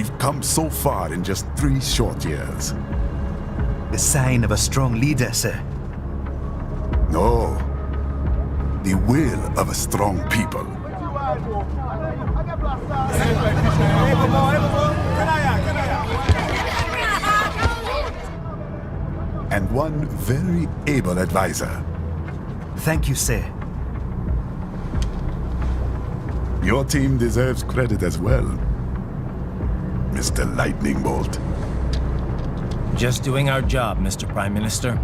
We've come so far in just 3 short years. The sign of a strong leader, sir. No. The will of a strong people. And one very able advisor. Thank you, sir. Your team deserves credit as well, Mr. Lightning Bolt. Just doing our job, Mr. Prime Minister.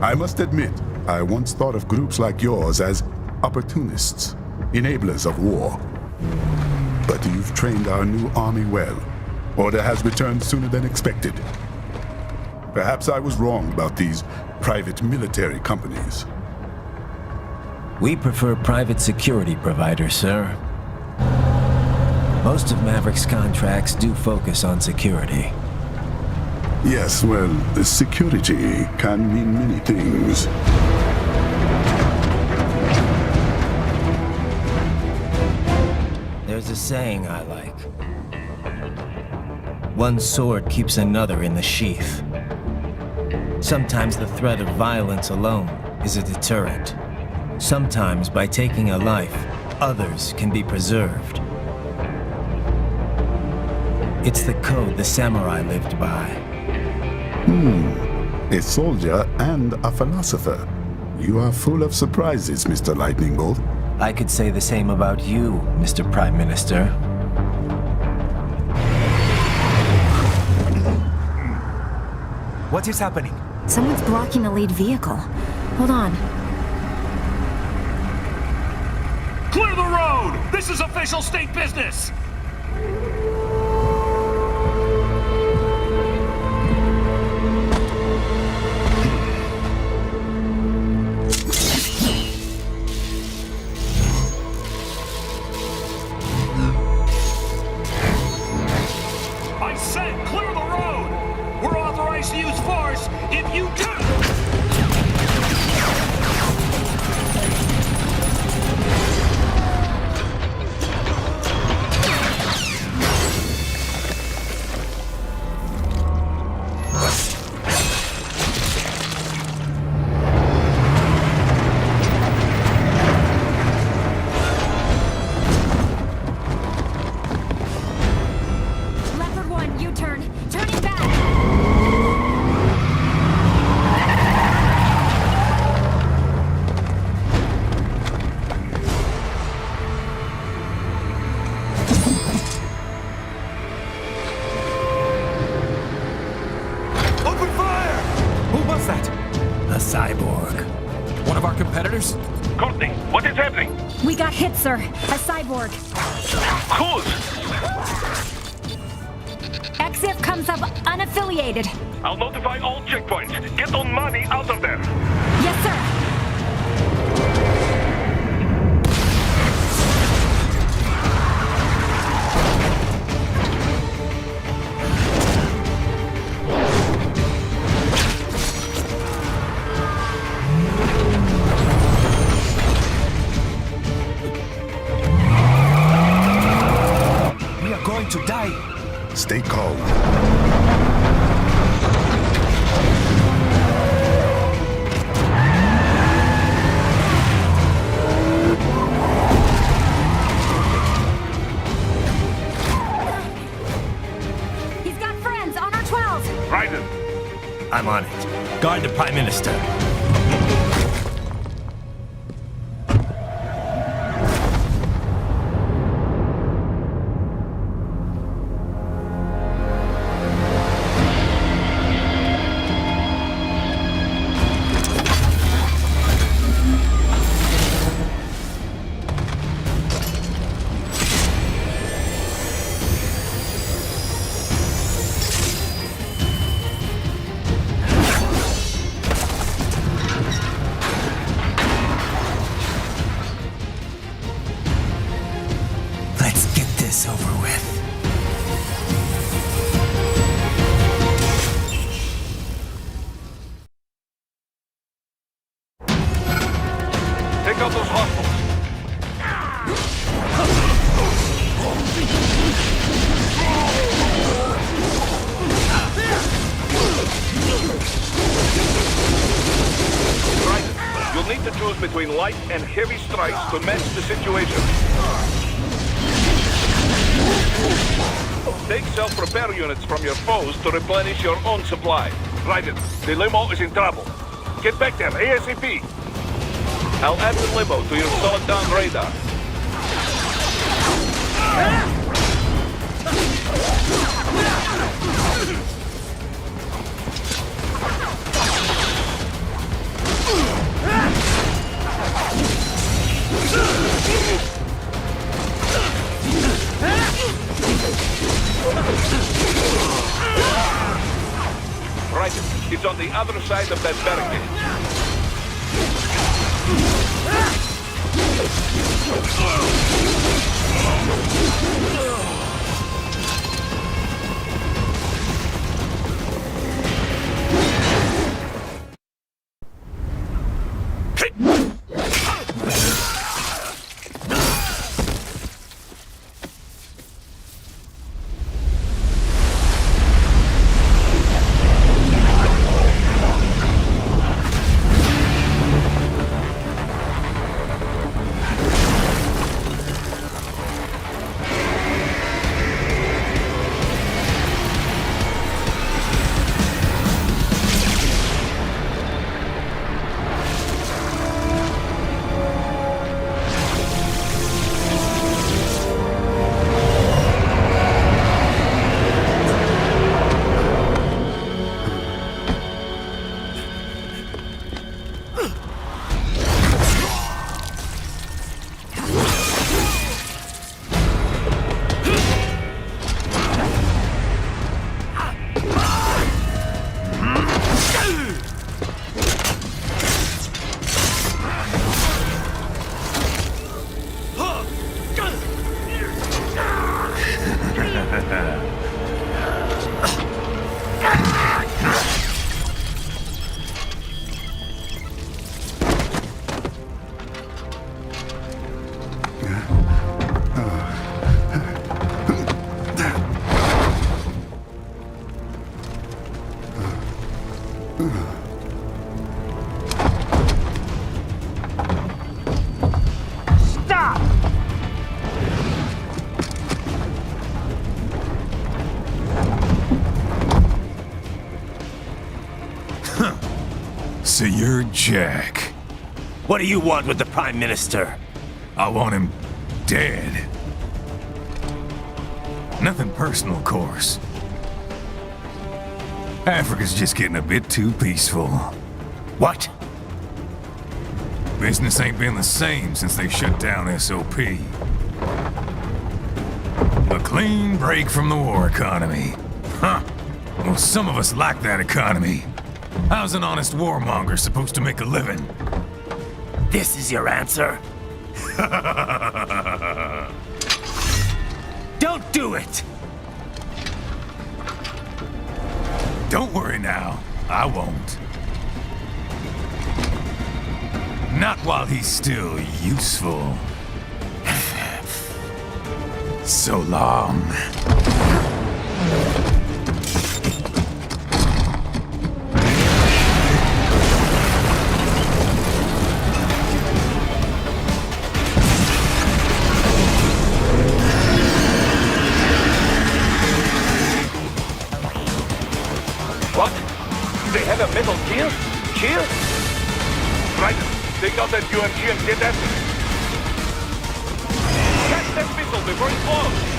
I must admit, I once thought of groups like yours as opportunists, enablers of war. But you've trained our new army well. Order has returned sooner than expected. Perhaps I was wrong about these private military companies. We prefer private security providers, sir. Most of Maverick's contracts do focus on security. Yes, well, security can mean many things. There's a saying I like. One sword keeps another in the sheath. Sometimes the threat of violence alone is a deterrent. Sometimes by taking a life, others can be preserved. It's the code the samurai lived by. A soldier and a philosopher. You are full of surprises, Mr. Lightning Bolt. I could say the same about you, Mr. Prime Minister. What is happening? Someone's blocking the lead vehicle. Hold on. Clear the road! This is official state business! I said clear the road! We're authorized to use force if you do! Leopard 1, U-turn. Turning back. Open fire! Who was that? A cyborg. One of our competitors? Courtney, what is happening? We got hit, sir. A cyborg. Whose? EXIF comes up unaffiliated. I'll notify all checkpoints. Get on money out of there. Yes, sir. We are going to die. Stay calm. He's got friends on our 12. Raiden, I'm on it. Guard the Prime Minister. Let's get this over with. take out those hostiles. light and heavy strikes to match the situation. Take self-repair units from your foes to replenish your own supply. Raiden, the limo is in trouble. Get back there, ASAP. I'll add the limo to your solid down radar. Right, it's on the other side of that barricade. So you're Jack. What do you want with the Prime Minister? I want him dead. Nothing personal, of course. Africa's just getting a bit too peaceful. What? Business ain't been the same since they shut down SOP. A clean break from the war economy. Huh. Well, some of us like that economy. How's an honest warmonger supposed to make a living? This is your answer? Don't do it! Don't worry now. I won't. Not while he's still useful. So long. What? They have a metal gear? Gear? Right. Take out that UMG and get after it. Catch that missile before it blows!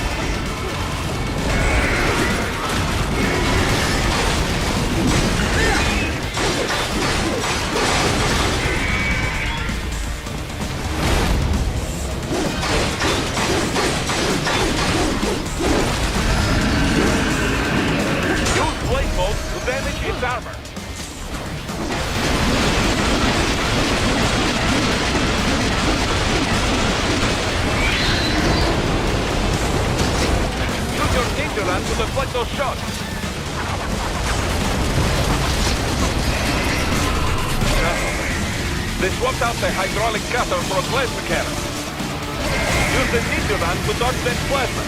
Use blade mode to damage its armor. Your ninja run to deflect those shots. They swapped out the hydraulic cutter for a plasma cannon. Use the ninja run to dodge that plasma.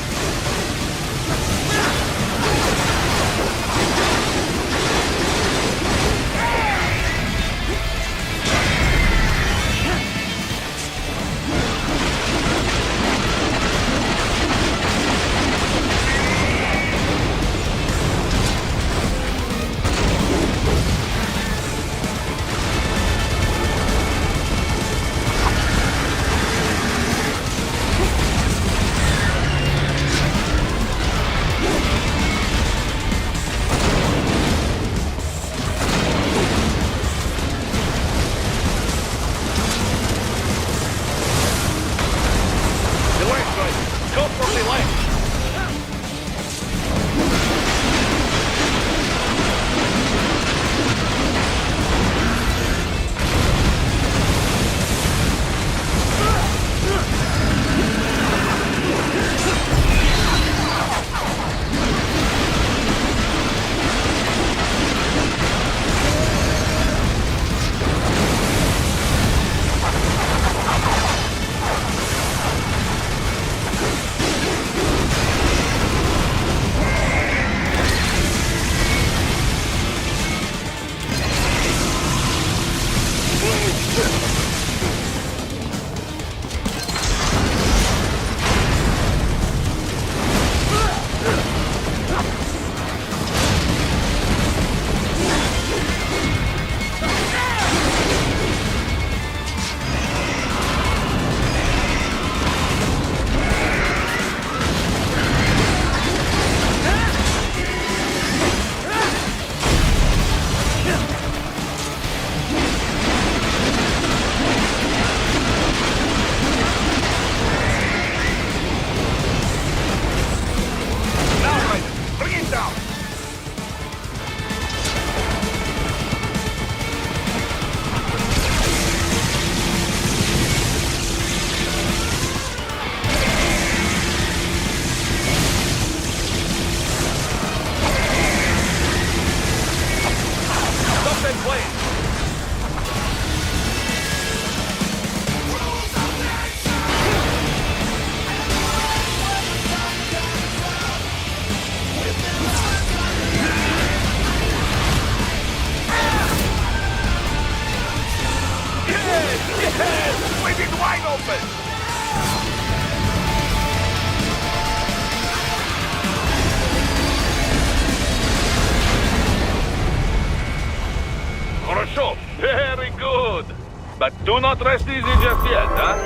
Do not rest easy just yet, huh?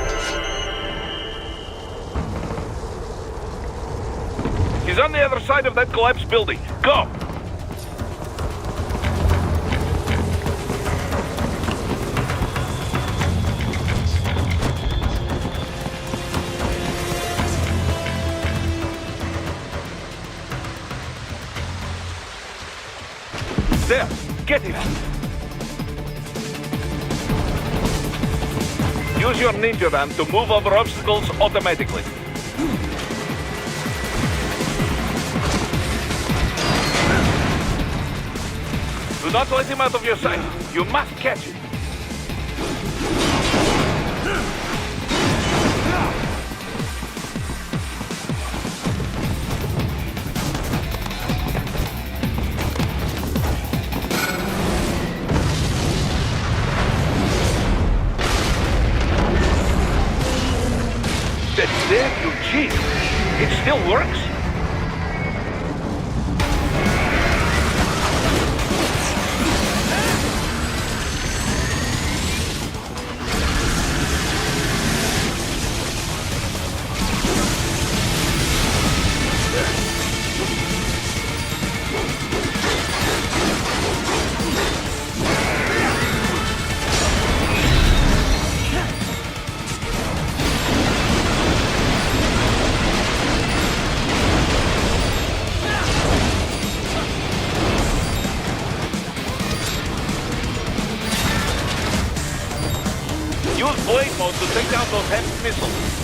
He's on the other side of that collapsed building. Go! There! Get him! Use your ninja van to move over obstacles automatically. Do not let him out of your sight. You must catch him. That's there, you cheat. It still works? Use blade mode to take down those heavy missiles.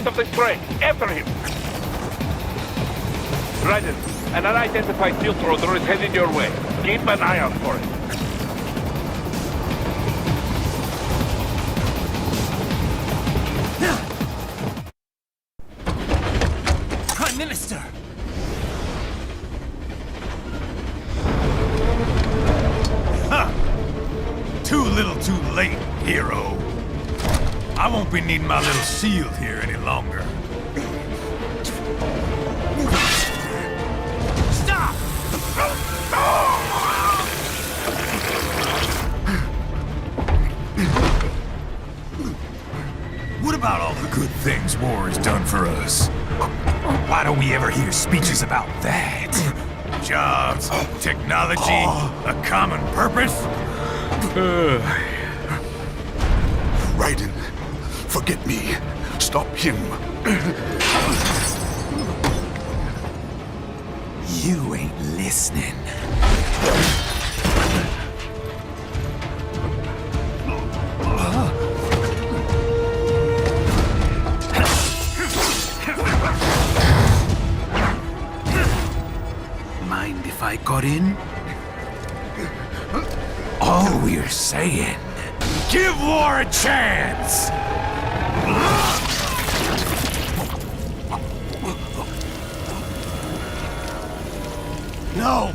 front of the train. After him. Raiden, an unidentified field roader is headed your way. Keep an eye out for it. Prime Minister! Too little too late, hero. I won't be needing my little shield here any longer. Stop! What about all the good things war has done for us? Why don't we ever hear speeches about that? Jobs, technology, a common purpose? Raiden, forget me. Stop him. You ain't listening. Mind if I got in? All we're saying, give war a chance! No!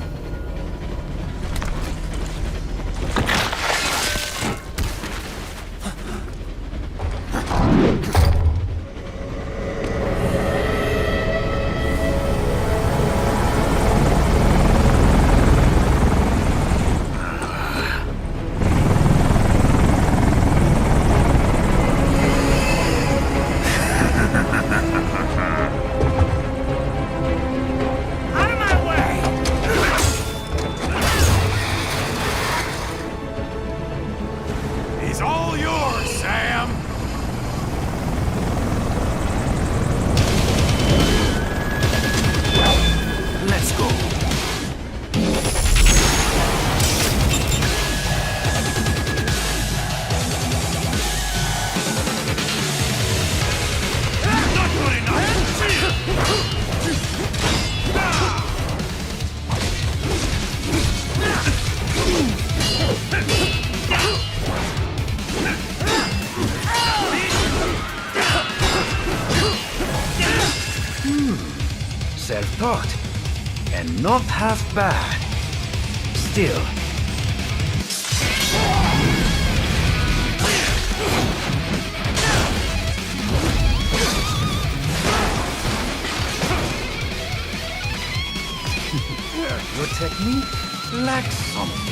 He's all yours, Sam! Let's go. Not good enough! Self-taught. And not half bad. Still. Your technique lacks something.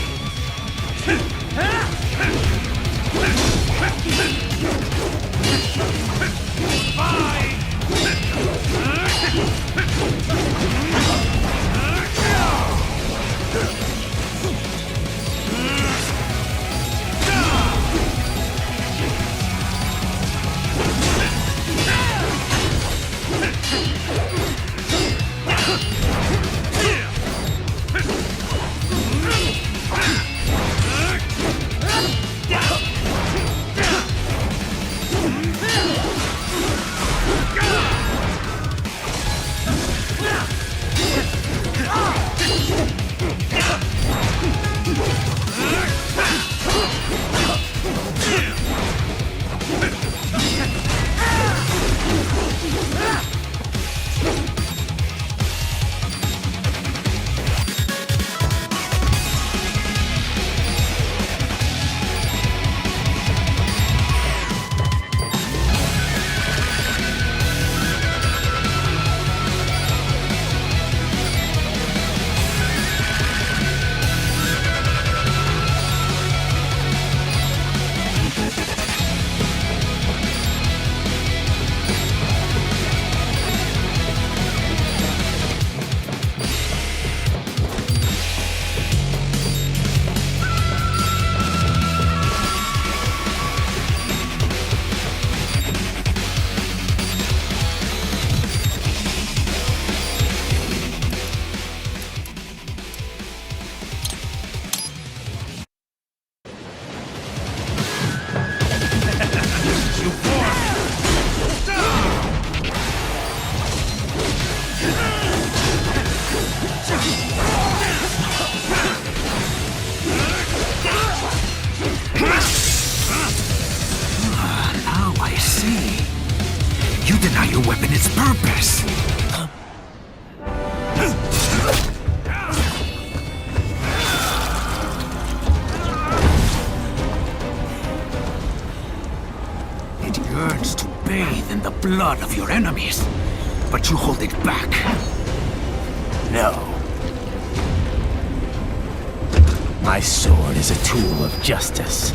your weapon its purpose. It yearns to bathe in the blood of your enemies, but you hold it back. No. My sword is a tool of justice.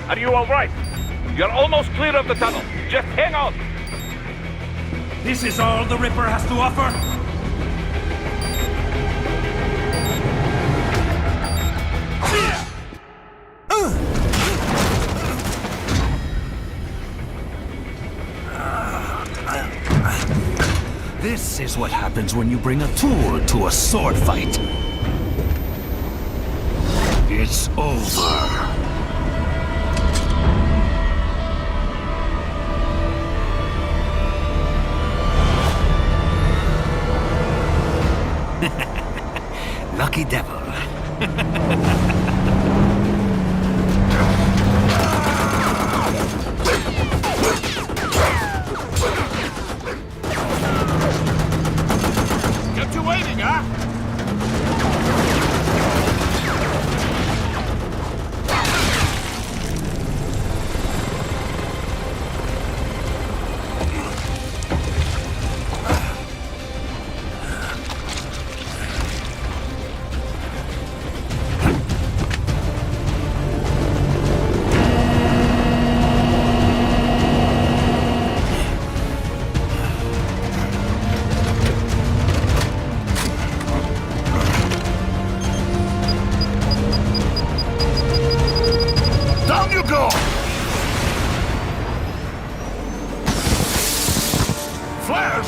Are you all right? You're almost clear of the tunnel. Just hang on. This is all the Ripper has to offer? This is what happens when you bring a tool to a sword fight. It's over. Lucky devil. Kept you waiting, huh? Down you go! Flares!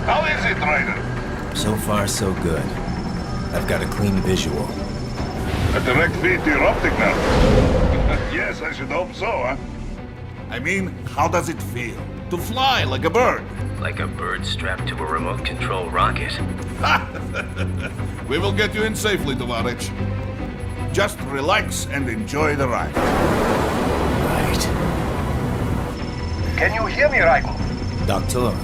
How is it, Ryder? So far, so good. I've got a clean visual. A direct feed to your optic nerve. Yes, I should hope so, huh? I mean, how does it feel? To fly like a bird? Like a bird strapped to a remote control rocket. We will get you in safely, Tovarich. Just relax and enjoy the ride. Right. Can you hear me, Raiko? Doctor,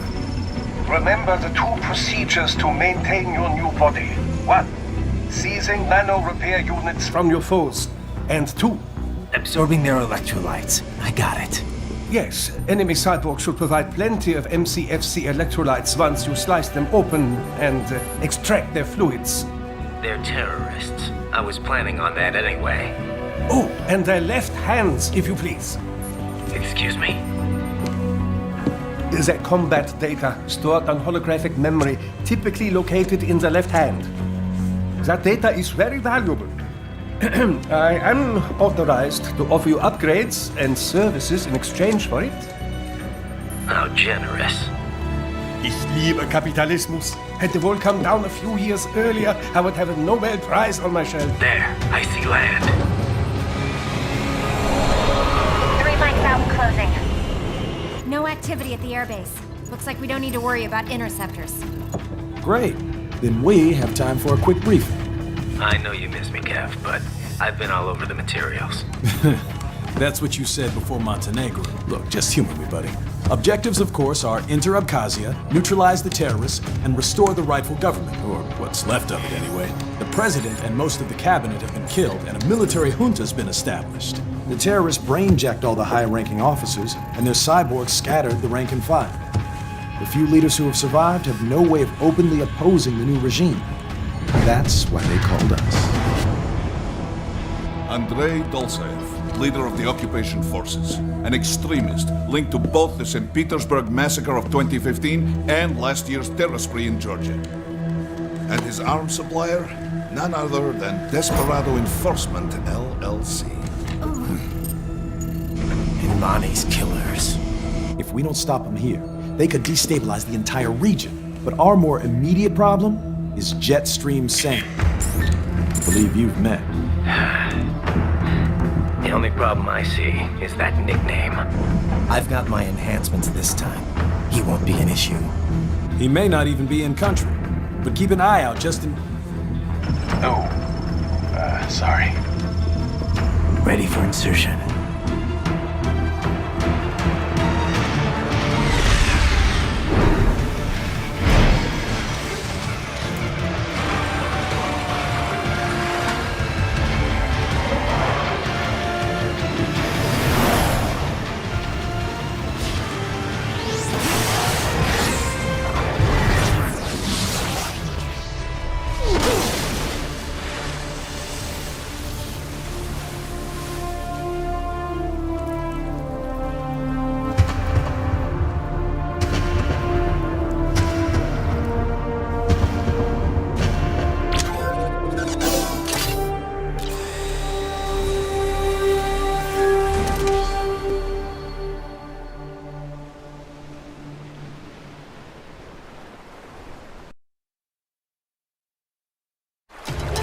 Remember the two procedures to maintain your new body. 1. Seizing nano repair units from your foes. And 2. Absorbing their electrolytes. I got it. Yes, enemy cyborgs should provide plenty of MCFC electrolytes once you slice them open and extract their fluids. They're terrorists. I was planning on that anyway. Oh, and their left hands, if you please. Excuse me? Their combat data stored on holographic memory, typically located in the left hand. That data is very valuable. I am authorized to offer you upgrades and services in exchange for it. How generous. Ich liebe Kapitalismus. Had the wall come down a few years earlier, I would have a Nobel Prize on my shelf. There, I see land. 3 mics out and closing. No activity at the airbase. Looks like we don't need to worry about interceptors. Great. Then we have time for a quick briefing. I know you miss me, Kev, but I've been all over the materials. That's what you said before Montenegro. Look, just humor me, buddy. Objectives, of course, are enter Abkhazia, neutralize the terrorists, and restore the rightful government, or what's left of it anyway. The president and most of the cabinet have been killed, and a military junta's been established. The terrorists brain-jacked all the high-ranking officers, and their cyborgs scattered the rank and file. The few leaders who have survived have no way of openly opposing the new regime. That's why they called us. Andrei Dolzaev, leader of the occupation forces, an extremist linked to both the St. Petersburg massacre of 2015 and last year's terror spree in Georgia. And his arms supplier, none other than Desperado Enforcement, LLC. Imani's killers. If we don't stop them here, they could destabilize the entire region. But our more immediate problem is Jetstream Sam. I believe you've met. The only problem I see is that nickname. I've got my enhancements this time. He won't be an issue. He may not even be in country, but keep an eye out just in... Oh, sorry. Ready for insertion.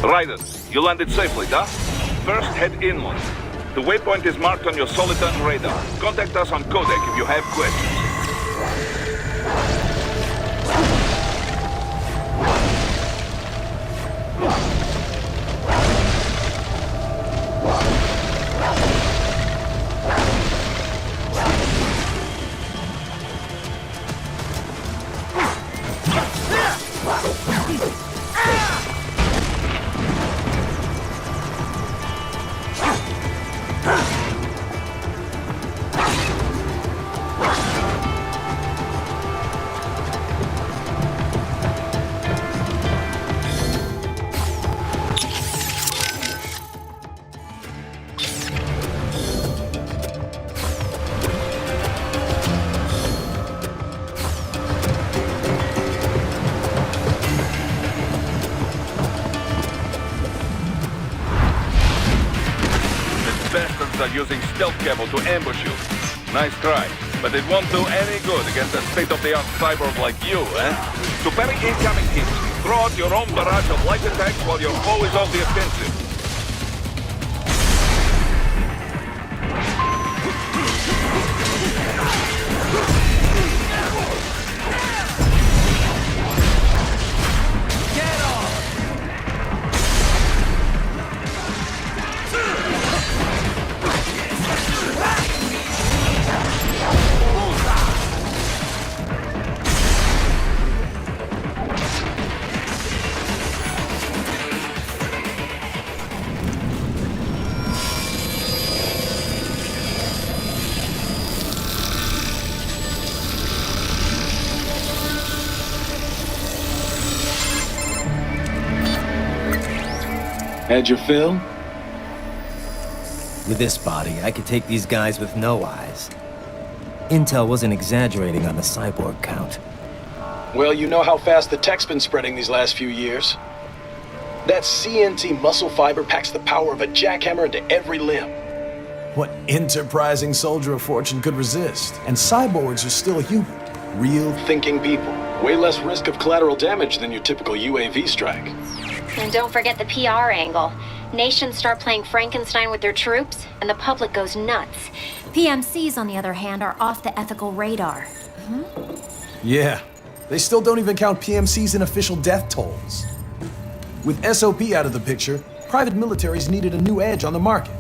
Raiden, you landed safely, da? First, head inland. The waypoint is marked on your Soliton radar. Contact us on Codec if you have questions. Are using stealth camo to ambush you. Nice try, but it won't do any good against a state-of-the-art cyborg like you, eh? To parry incoming hits, throw out your own barrage of light attacks while your foe is on the offensive. Had your fill? With this body, I could take these guys with no eyes. Intel wasn't exaggerating on the cyborg count. Well, you know how fast the tech's been spreading these last few years. That CNT muscle fiber packs the power of a jackhammer into every limb. What enterprising soldier of fortune could resist? And cyborgs are still human. Real Thinking people. Way less risk of collateral damage than your typical UAV strike. And don't forget the PR angle. Nations start playing Frankenstein with their troops, and the public goes nuts. PMCs, on the other hand, are off the ethical radar. Yeah. They still don't even count PMCs in official death tolls. With SOP out of the picture, private militaries needed a new edge on the market.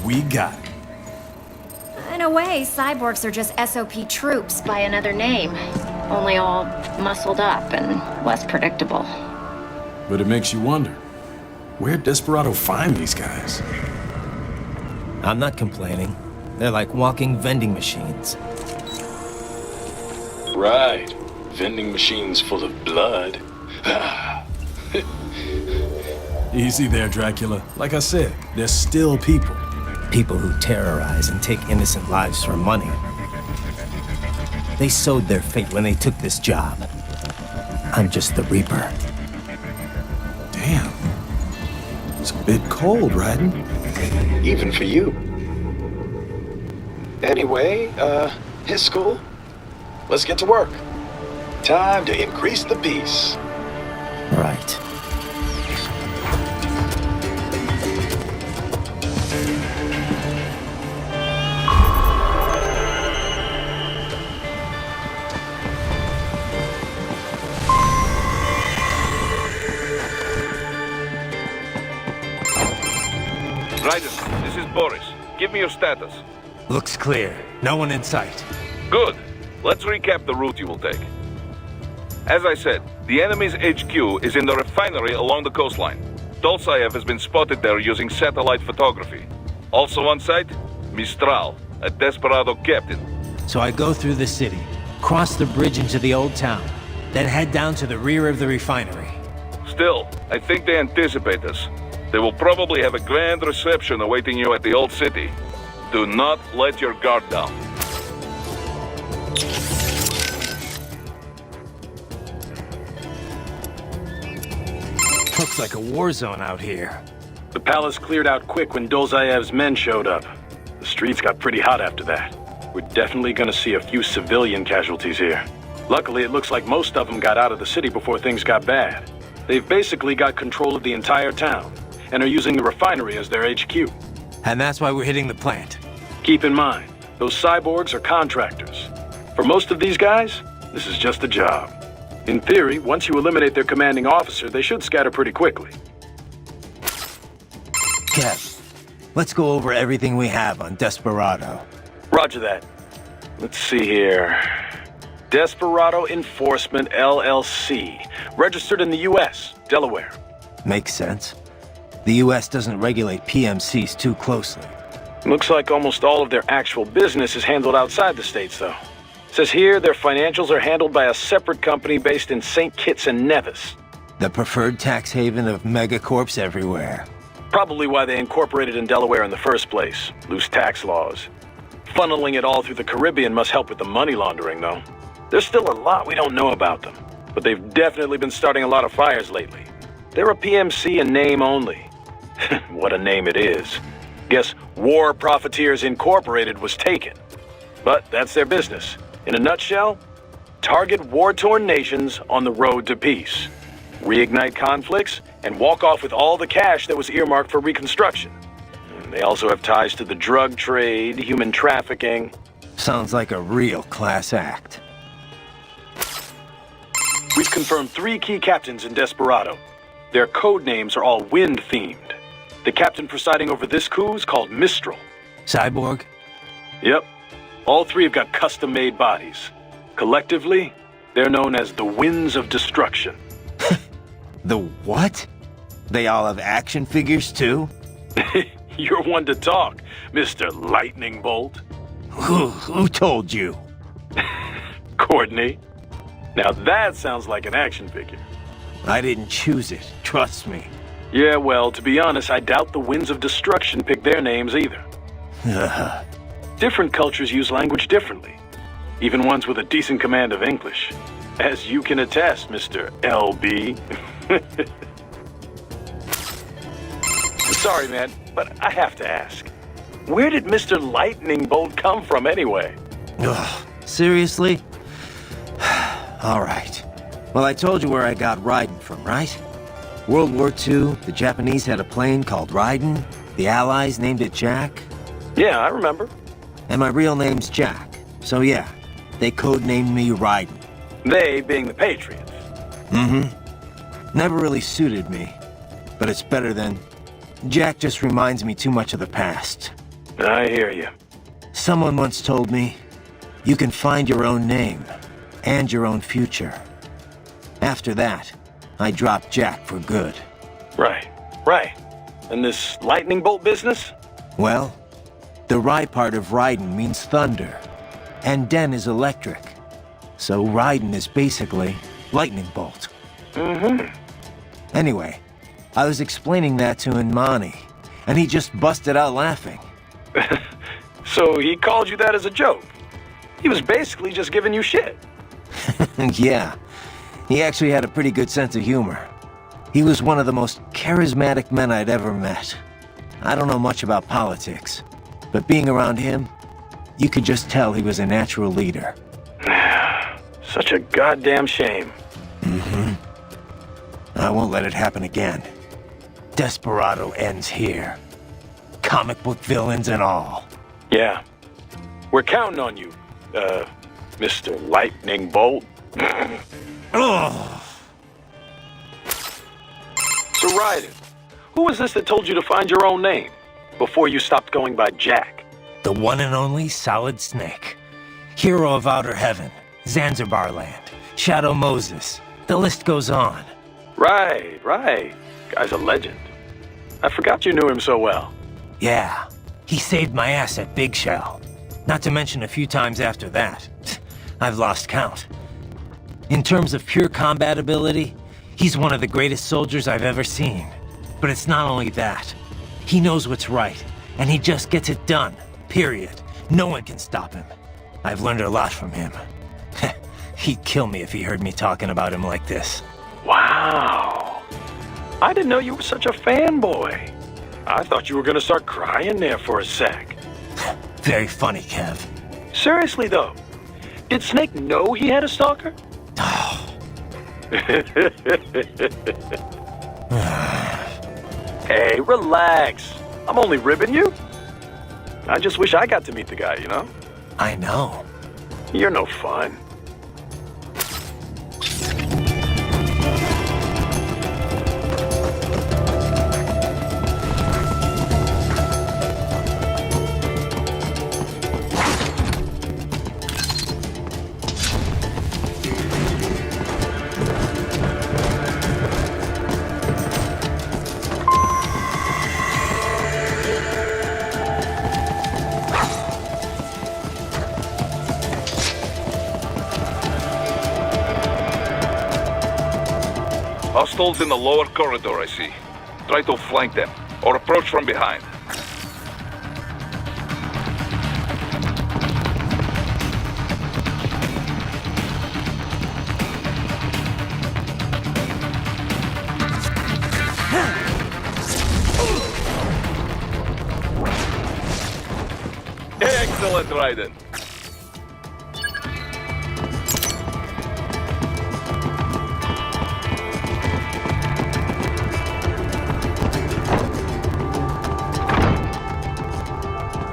We got it. In a way, cyborgs are just SOP troops by another name. Only all muscled up and less predictable. But it makes you wonder, where'd Desperado find these guys? I'm not complaining. They're like walking vending machines. Right. Vending machines full of blood. Easy there, Dracula. Like I said, they're still people. People who terrorize and take innocent lives for money. They sowed their fate when they took this job. I'm just the Reaper. Damn. It's a bit cold, Raiden. Even for you. Anyway, his school. Let's get to work. Time to increase the peace. Right. Raiden, this is Boris. Give me your status. Looks clear. No one in sight. Good. Let's recap the route you will take. As I said, the enemy's HQ is in the refinery along the coastline. Dolzaev has been spotted there using satellite photography. Also on site, Mistral, a Desperado captain. So I go through the city, cross the bridge into the old town, then head down to the rear of the refinery. Still, I think they anticipate us. They will probably have a grand reception awaiting you at the old city. Do not let your guard down. Looks like a war zone out here. The palace cleared out quick when Dolzaev's men showed up. The streets got pretty hot after that. We're definitely gonna see a few civilian casualties here. Luckily, it looks like most of them got out of the city before things got bad. They've basically got control of the entire town, and are using the refinery as their HQ. And that's why we're hitting the plant. Keep in mind, those cyborgs are contractors. For most of these guys, this is just a job. In theory, once you eliminate their commanding officer, they should scatter pretty quickly. Kev, let's go over everything we have on Desperado. Roger that. Let's see here. Desperado Enforcement LLC. Registered in the U.S., Delaware. Makes sense. The U.S. doesn't regulate PMCs too closely. Looks like almost all of their actual business is handled outside the states, though. Says here their financials are handled by a separate company based in St. Kitts and Nevis. The preferred tax haven of megacorps everywhere. Probably why they incorporated in Delaware in the first place. Loose tax laws. Funneling it all through the Caribbean must help with the money laundering, though. There's still a lot we don't know about them, but they've definitely been starting a lot of fires lately. They're a PMC in name only. What a name it is. Guess War Profiteers Incorporated was taken. But that's their business. In a nutshell, target war-torn nations on the road to peace. Reignite conflicts and walk off with all the cash that was earmarked for reconstruction. And they also have ties to the drug trade, human trafficking. Sounds like a real class act. We've confirmed 3 key captains in Desperado. Their code names are all wind-themed. The captain presiding over this coup is called Mistral. Cyborg? Yep. All 3 have got custom-made bodies. Collectively, they're known as the Winds of Destruction. The what? They all have action figures too? You're one to talk, Mr. Lightning Bolt. Who told you? Courtney. Now that sounds like an action figure. I didn't choose it, trust me. Yeah, well, to be honest, I doubt the Winds of Destruction picked their names either. Different cultures use language differently, even ones with a decent command of English. As you can attest, Mr. LB. Sorry, man, but I have to ask. Where did Mr. Lightning Bolt come from anyway? Ugh, seriously? All right. Well, I told you where I got Raiden from, right? World War II, the Japanese had a plane called Raiden. The Allies named it Jack. Yeah, I remember. And my real name's Jack. So yeah, they codenamed me Raiden. They being the Patriots. Mm-hmm. Never really suited me. But it's better than... Jack just reminds me too much of the past. I hear you. Someone once told me, you can find your own name, and your own future. After that, I dropped Jack for good. Right. And this lightning bolt business? Well, the Rai part of Raiden means thunder, and Den is electric. So Raiden is basically lightning bolt. Mm-hmm. Anyway, I was explaining that to Inmani, and he just busted out laughing. So he called you that as a joke? He was basically just giving you shit. Yeah, he actually had a pretty good sense of humor. He was one of the most charismatic men I'd ever met. I don't know much about politics, but being around him, you could just tell he was a natural leader. Such a goddamn shame. Mm-hmm. I won't let it happen again. Desperado ends here. Comic book villains and all. Yeah. We're counting on you, Mr. Lightning Bolt. Ugh. So Raiden, who was this that told you to find your own name before you stopped going by Jack? The one and only Solid Snake. Hero of Outer Heaven, Zanzibar Land, Shadow Moses. The list goes on. Right. Guy's a legend. I forgot you knew him so well. Yeah, he saved my ass at Big Shell. Not to mention a few times after that. I've lost count. In terms of pure combat ability, he's one of the greatest soldiers I've ever seen. But it's not only that. He knows what's right, and he just gets it done. Period. No one can stop him. I've learned a lot from him. He'd kill me if he heard me talking about him like this. Wow. I didn't know you were such a fanboy. I thought you were gonna start crying there for a sec. Very funny, Kev. Seriously, though, did Snake know he had a stalker? Hey, relax. I'm only ribbing you. I just wish I got to meet the guy, you know? I know. You're no fun. Hostiles in the lower corridor, I see. Try to flank them, or approach from behind. Excellent, Raiden.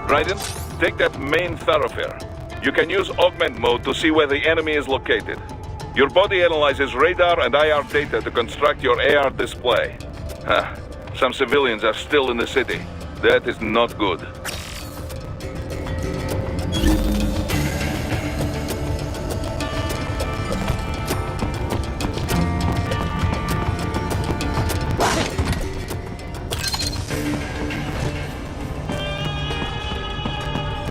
Raiden, take that main thoroughfare. You can use augment mode to see where the enemy is located. Your body analyzes radar and IR data to construct your AR display. Some civilians are still in the city. That is not good.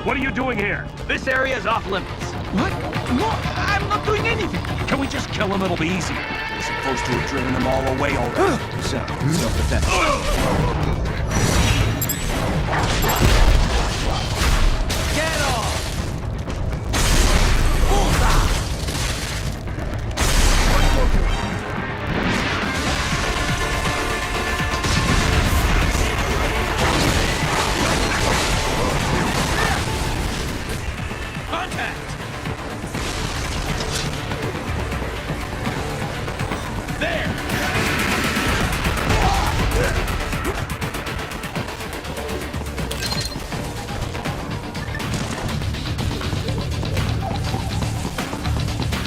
What are you doing here? This area is off limits. What? No, I'm not doing anything. Can we just kill him? It'll be easier. Listen, supposed to have driven them all away already. So, self-defense. Get off! Contact! There!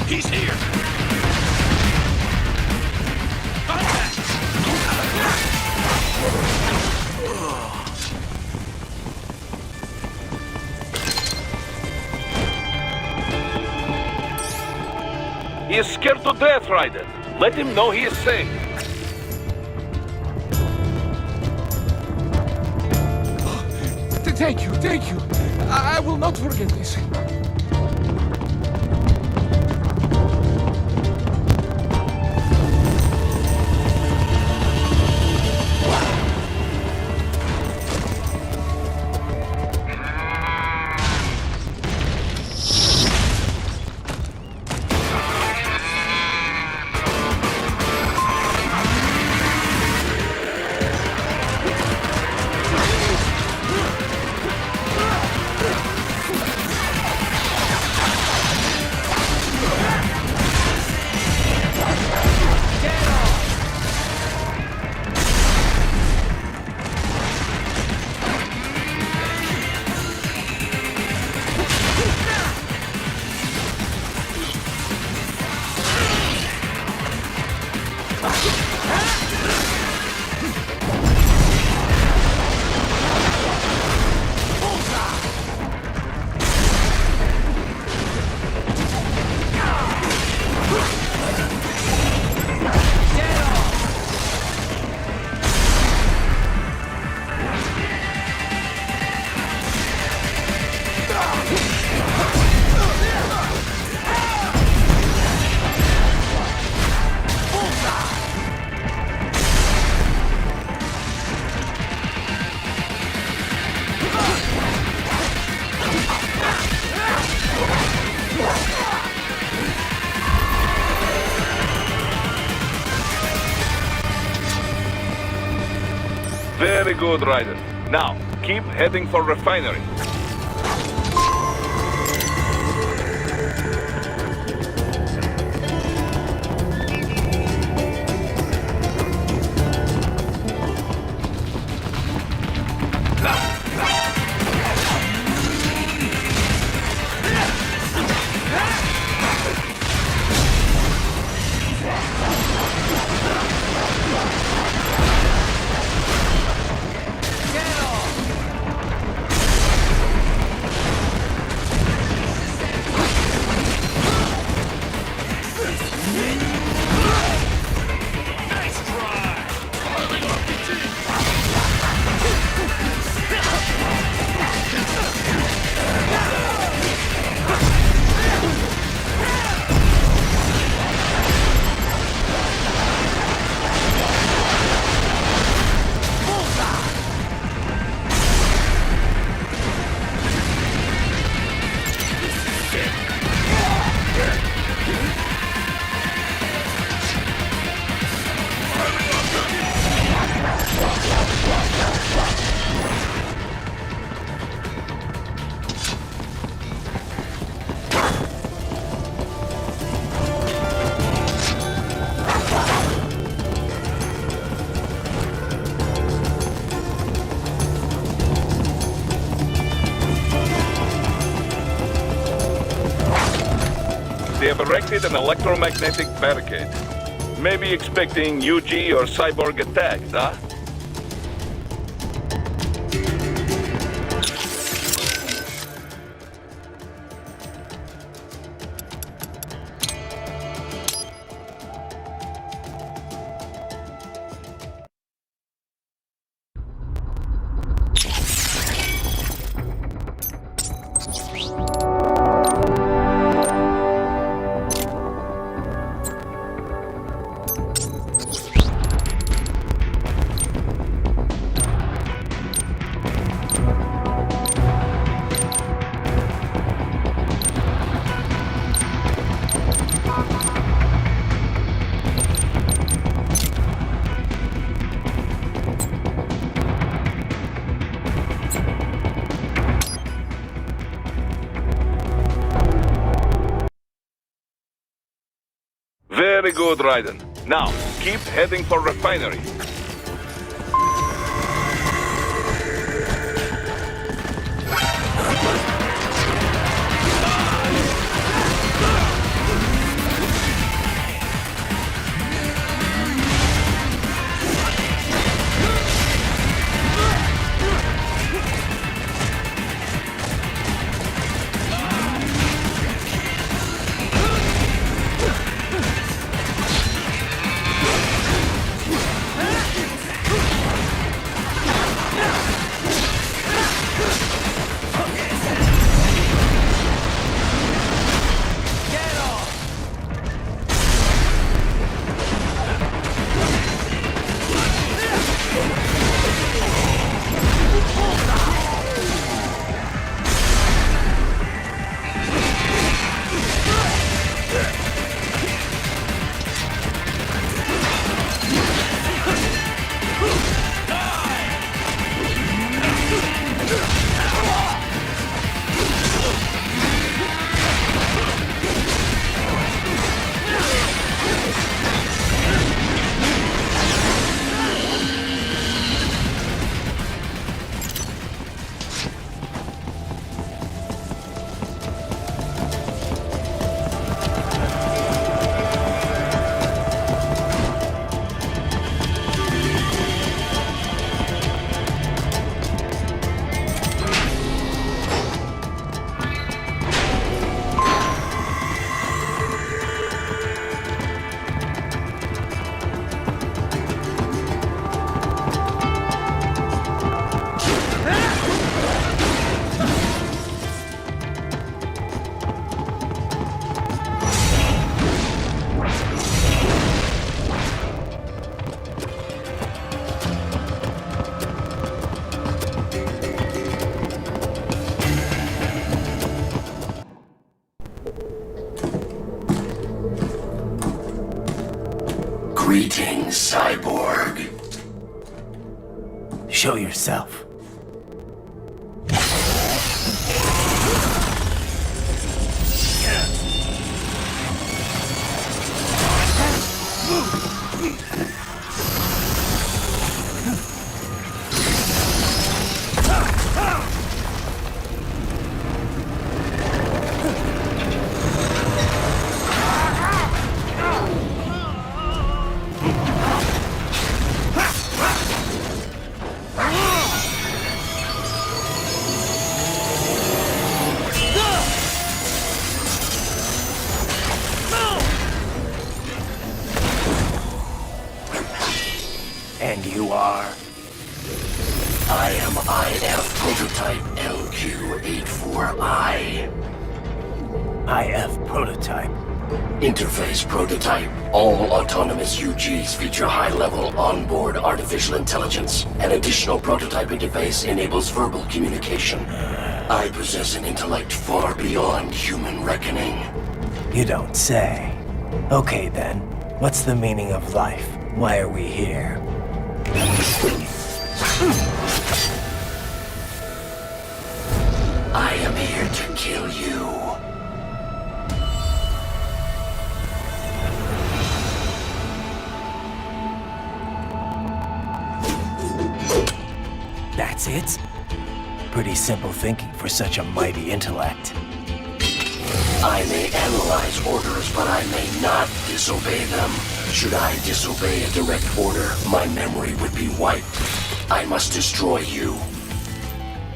He's here! Contact! He is scared to death, Raiden. Let him know he is safe. Thank you, thank you. I will not forget this. Very good, Raiden. Now, keep heading for refinery. They have erected an electromagnetic barricade. Maybe expecting UG or cyborg attacks, huh? Very good, Raiden. Now, keep heading for refinery. Greetings, cyborg. Show yourself. And you are? I am IF Prototype LQ84I. IF Prototype. Interface Prototype. All autonomous UGs feature high-level onboard artificial intelligence. An additional prototype interface enables verbal communication. I possess an intellect far beyond human reckoning. You don't say. Okay then, what's the meaning of life? Why are we here? I am here to kill you. That's it? Pretty simple thinking for such a mighty intellect. I may analyze orders, but I may not disobey them. Should I disobey a direct order, my memory would be wiped. I must destroy you.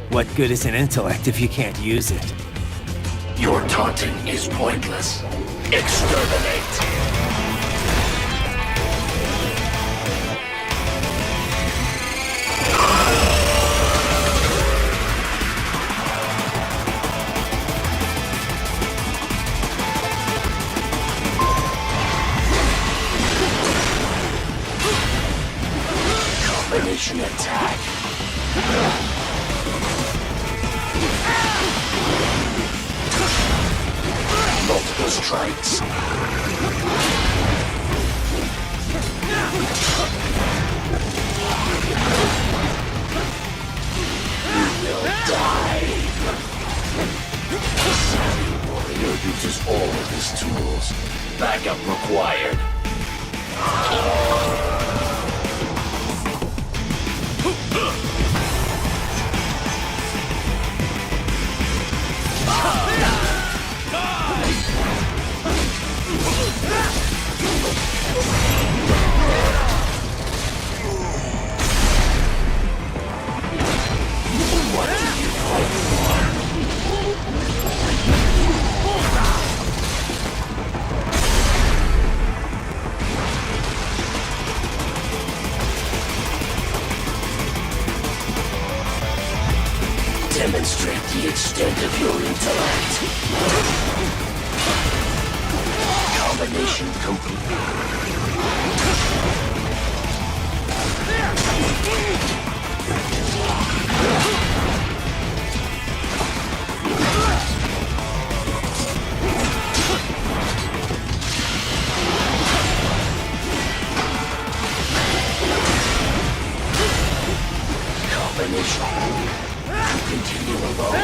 What good is an intellect if you can't use it? Your taunting is pointless. Exterminate! Combination attack. Multiple strikes. You will die. Savvy warrior uses all of his tools. Backup required. Demonstrate the extent of your intellect. Combination complete. Combination. Continue alone.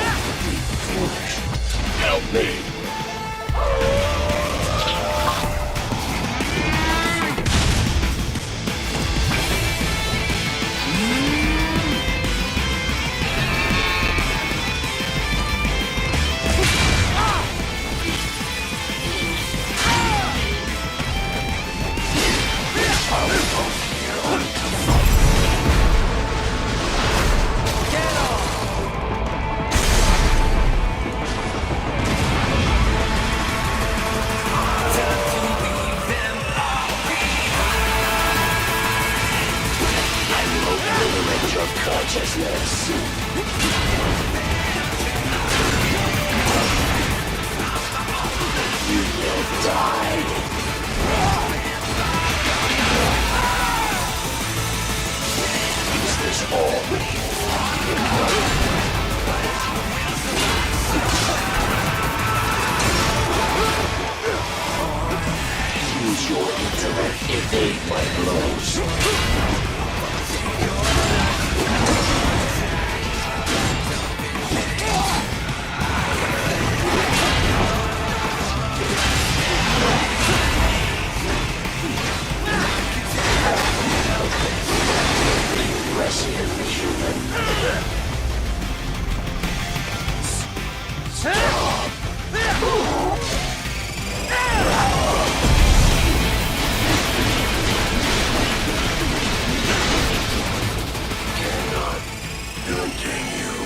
Foolish. Help me. Consciousness. You will die. Is this all? Use your intellect, evade my blows. Impressive human. Stop. Cannot continue.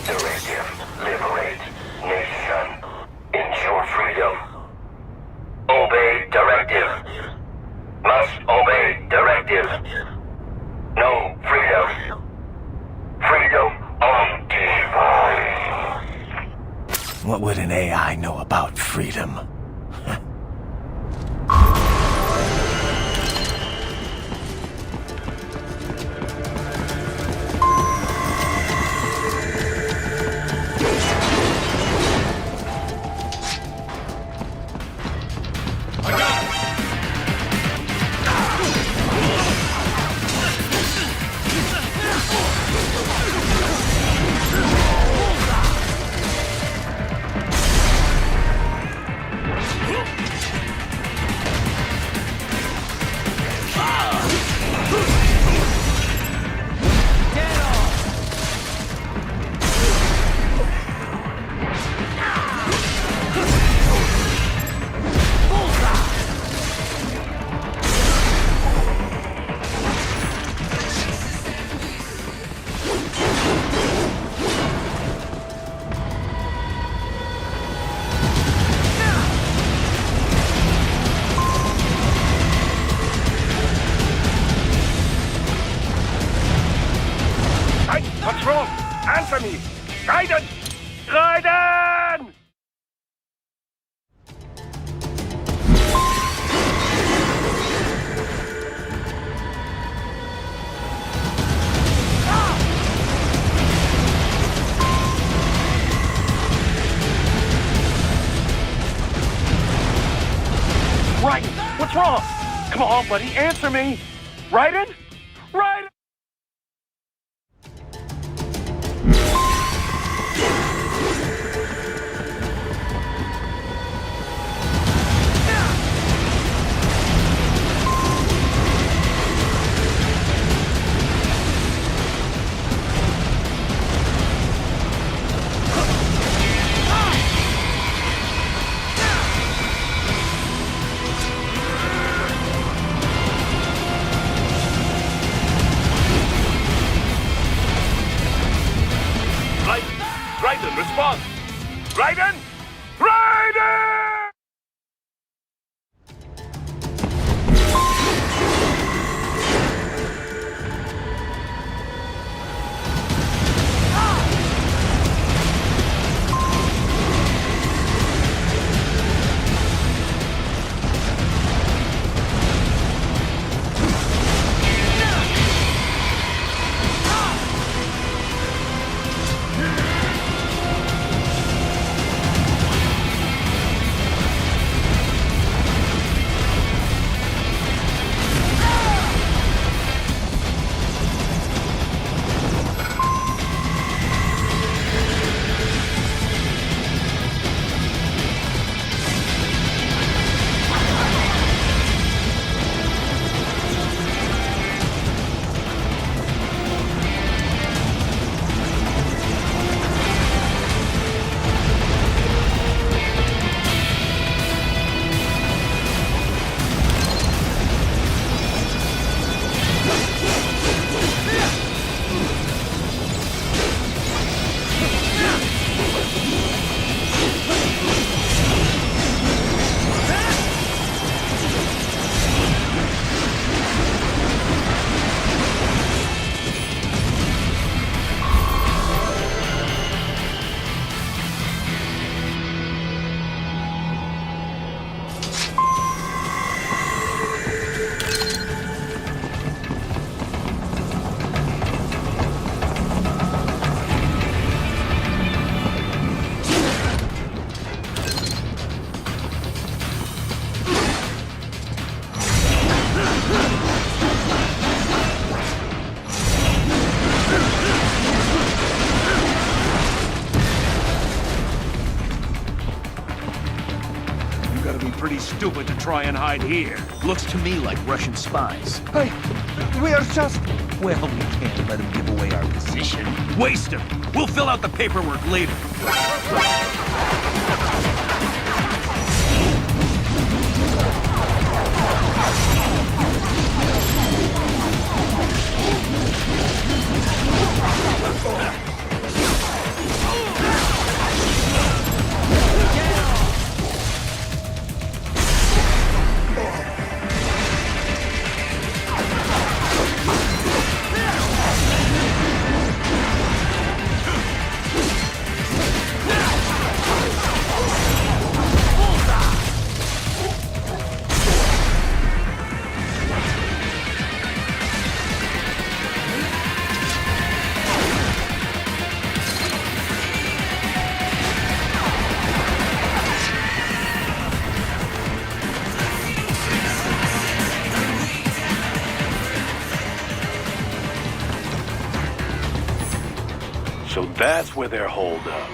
Directive. Liberate. Nation. Ensure freedom. Obey directive. Must obey directive. No freedom. Freedom on device. What would an AI know about freedom? What's wrong? Answer me! Raiden! Raiden! Raiden! What's wrong? Come on, buddy, answer me! Raiden? Raiden! Raiden, respond! Raiden! Raiden! stupid to try and hide here. Looks to me like Russian spies. Hey, we are just... Well, we can't let them give away our position. Waste him. We'll fill out the paperwork later. So that's where they're holed up.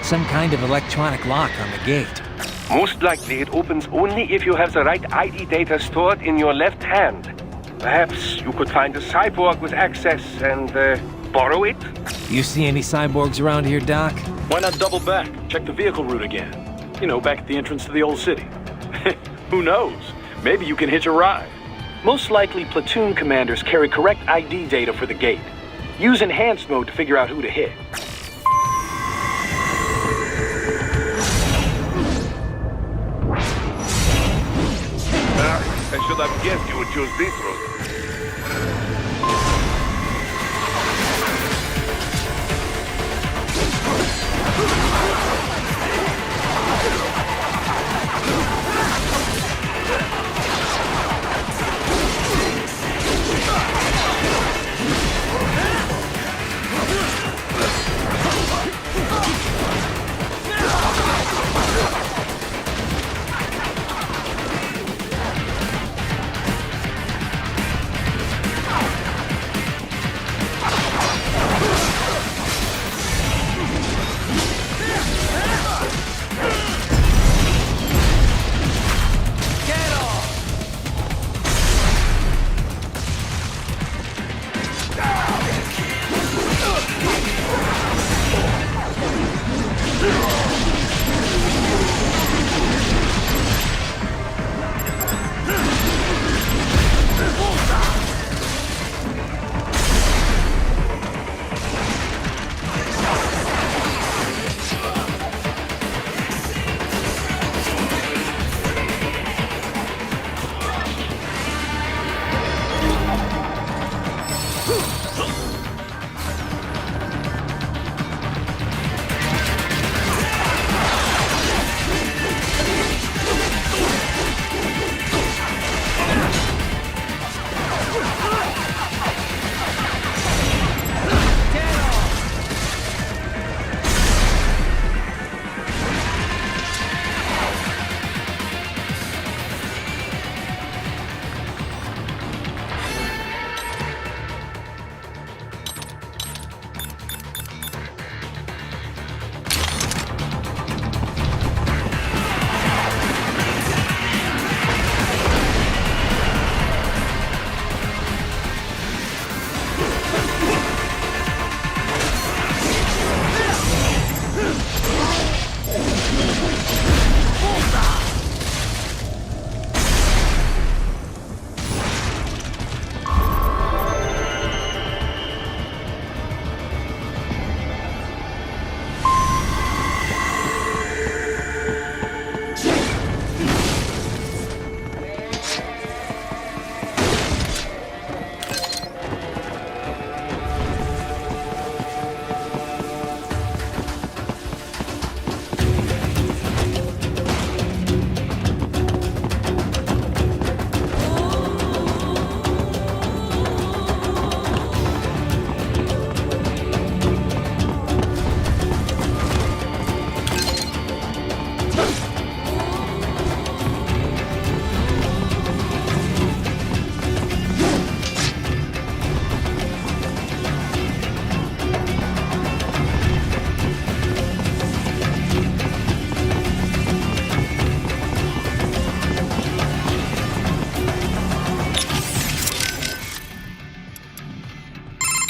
Some kind of electronic lock on the gate. Most likely it opens only if you have the right ID data stored in your left hand. Perhaps you could find a cyborg with access and borrow it? You see any cyborgs around here, Doc? Why not double back? Check the vehicle route again. You know, back at the entrance to the old city. Who knows? Maybe you can hitch a ride. Most likely platoon commanders carry correct ID data for the gate. Use enhanced mode to figure out who to hit. I should have guessed you would choose this route.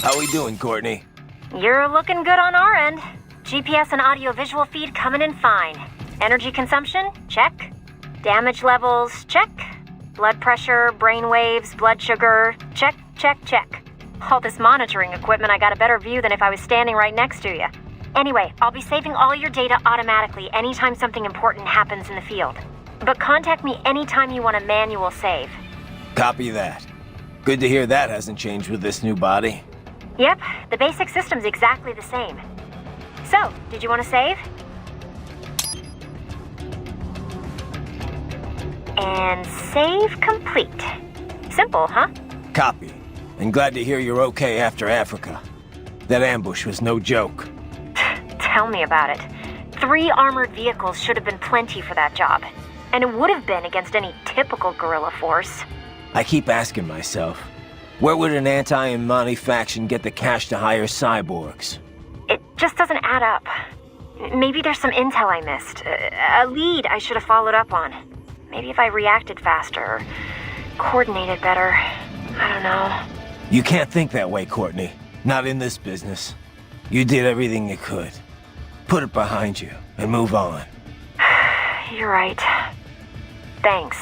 How we doing, Courtney? You're looking good on our end. GPS and audio-visual feed coming in fine. Energy consumption? Check. Damage levels? Check. Blood pressure, brain waves, blood sugar? Check, check, check. All this monitoring equipment, I got a better view than if I was standing right next to you. Anyway, I'll be saving all your data automatically anytime something important happens in the field. But contact me anytime you want a manual save. Copy that. Good to hear that hasn't changed with this new body. Yep, the basic system's exactly the same. So, did you want to save? And save complete. Simple, huh? Copy. And glad to hear you're okay after Africa. That ambush was no joke. Tell me about it. 3 armored vehicles should have been plenty for that job. And it would have been against any typical guerrilla force. I keep asking myself, where would an anti-Imani faction get the cash to hire cyborgs? It just doesn't add up. Maybe there's some intel I missed. A lead I should have followed up on. Maybe if I reacted faster or coordinated better. I don't know. You can't think that way, Courtney. Not in this business. You did everything you could. Put it behind you and move on. You're right. Thanks.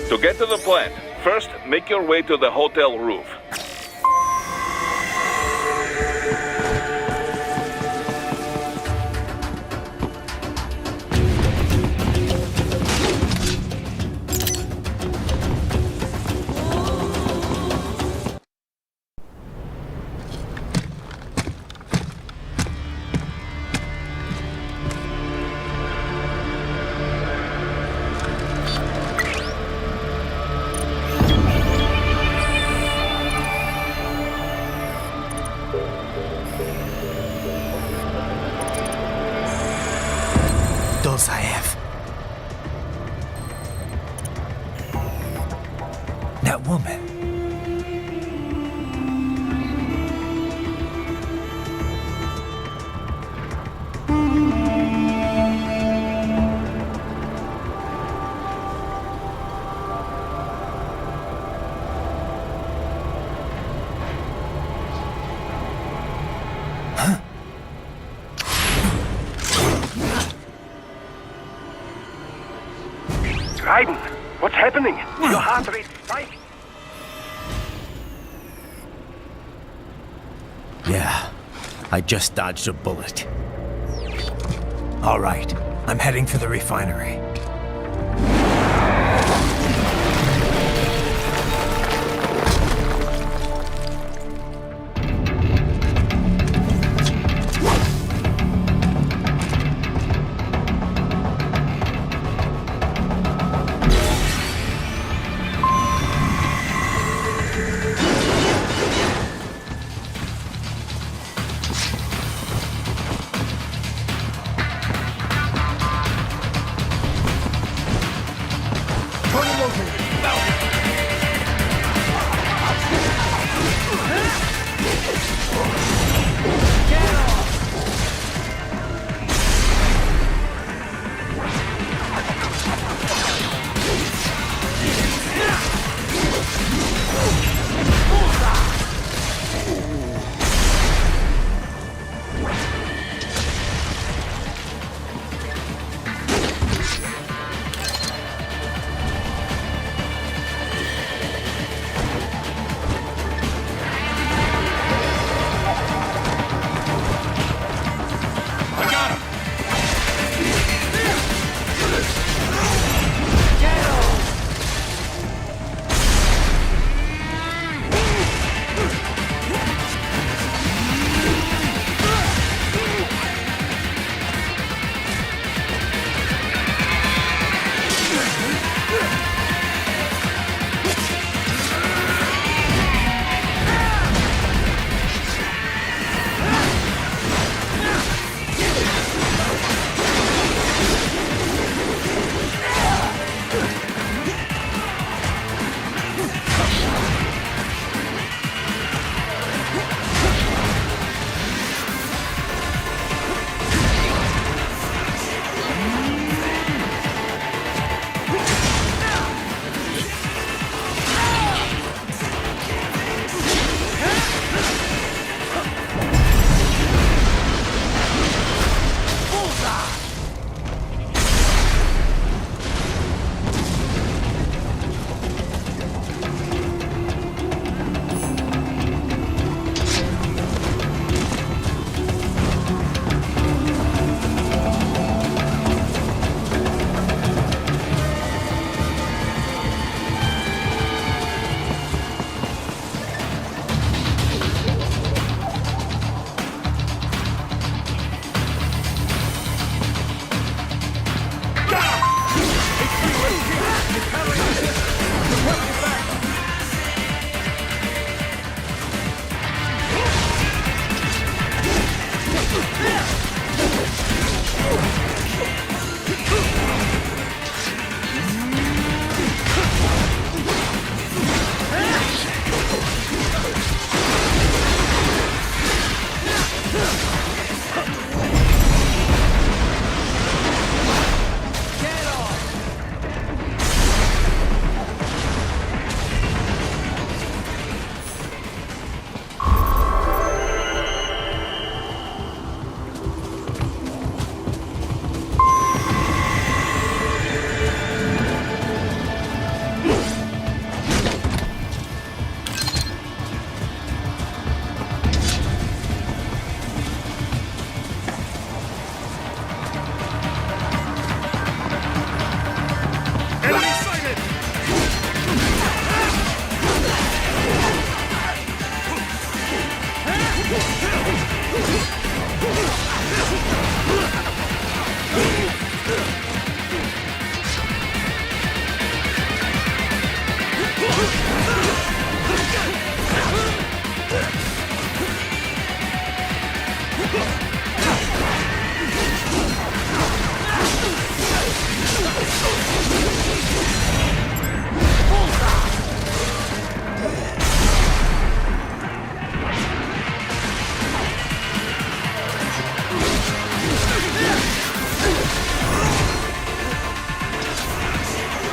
To get to the plant, first make your way to the hotel roof. That woman. Raiden, what's happening? Your heart rate spiked. Yeah, I just dodged a bullet. All right, I'm heading for the refinery.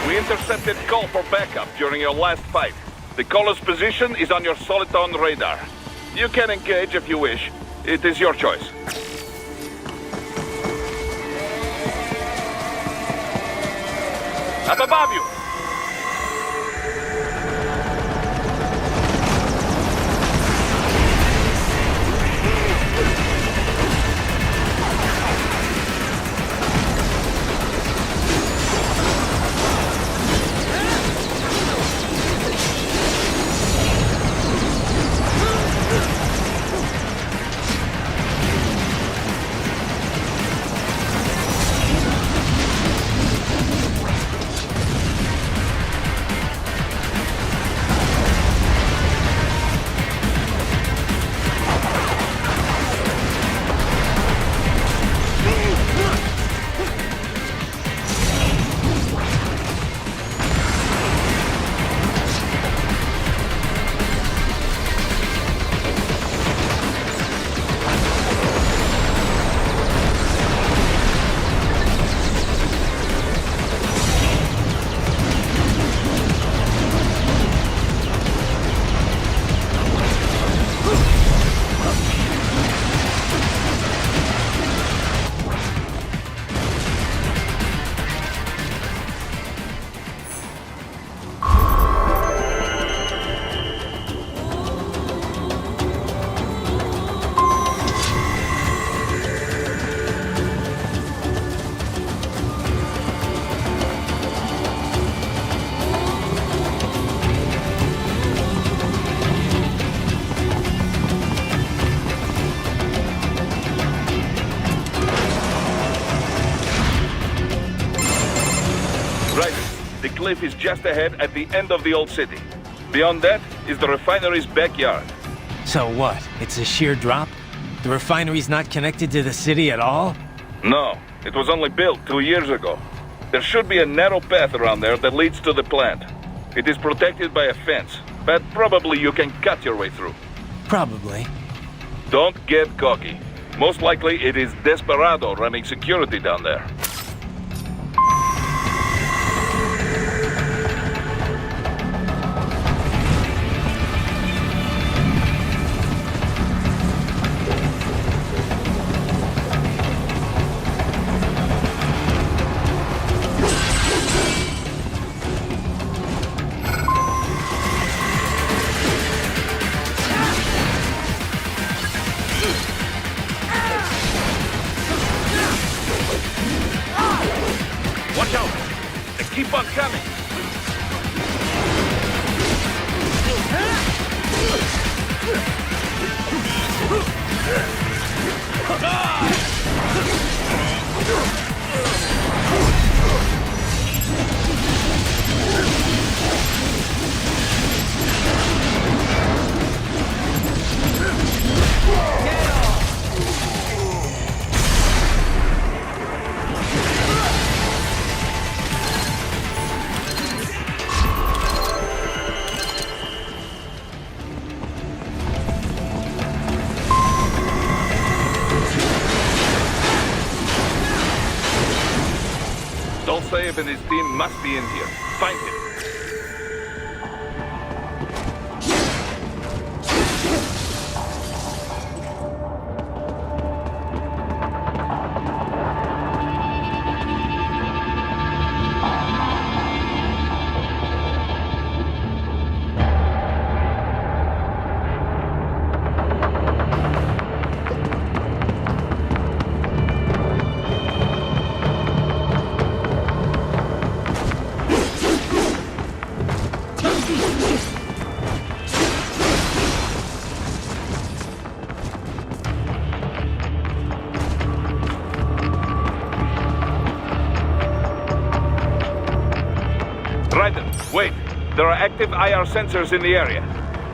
We intercepted call for backup during your last fight. The caller's position is on your Soliton radar. You can engage if you wish. It is your choice. Up above you! The cliff is just ahead at the end of the old city. Beyond that is the refinery's backyard. So what? It's a sheer drop? The refinery's not connected to the city at all? No, it was only built 2 years ago. There should be a narrow path around there that leads to the plant. It is protected by a fence, but probably you can cut your way through. Probably. Don't get cocky. Most likely it is Desperado running security down there. Watch out! They keep on coming! Dolcev and his team must be in here. Find him. Raiden, wait. There are active IR sensors in the area.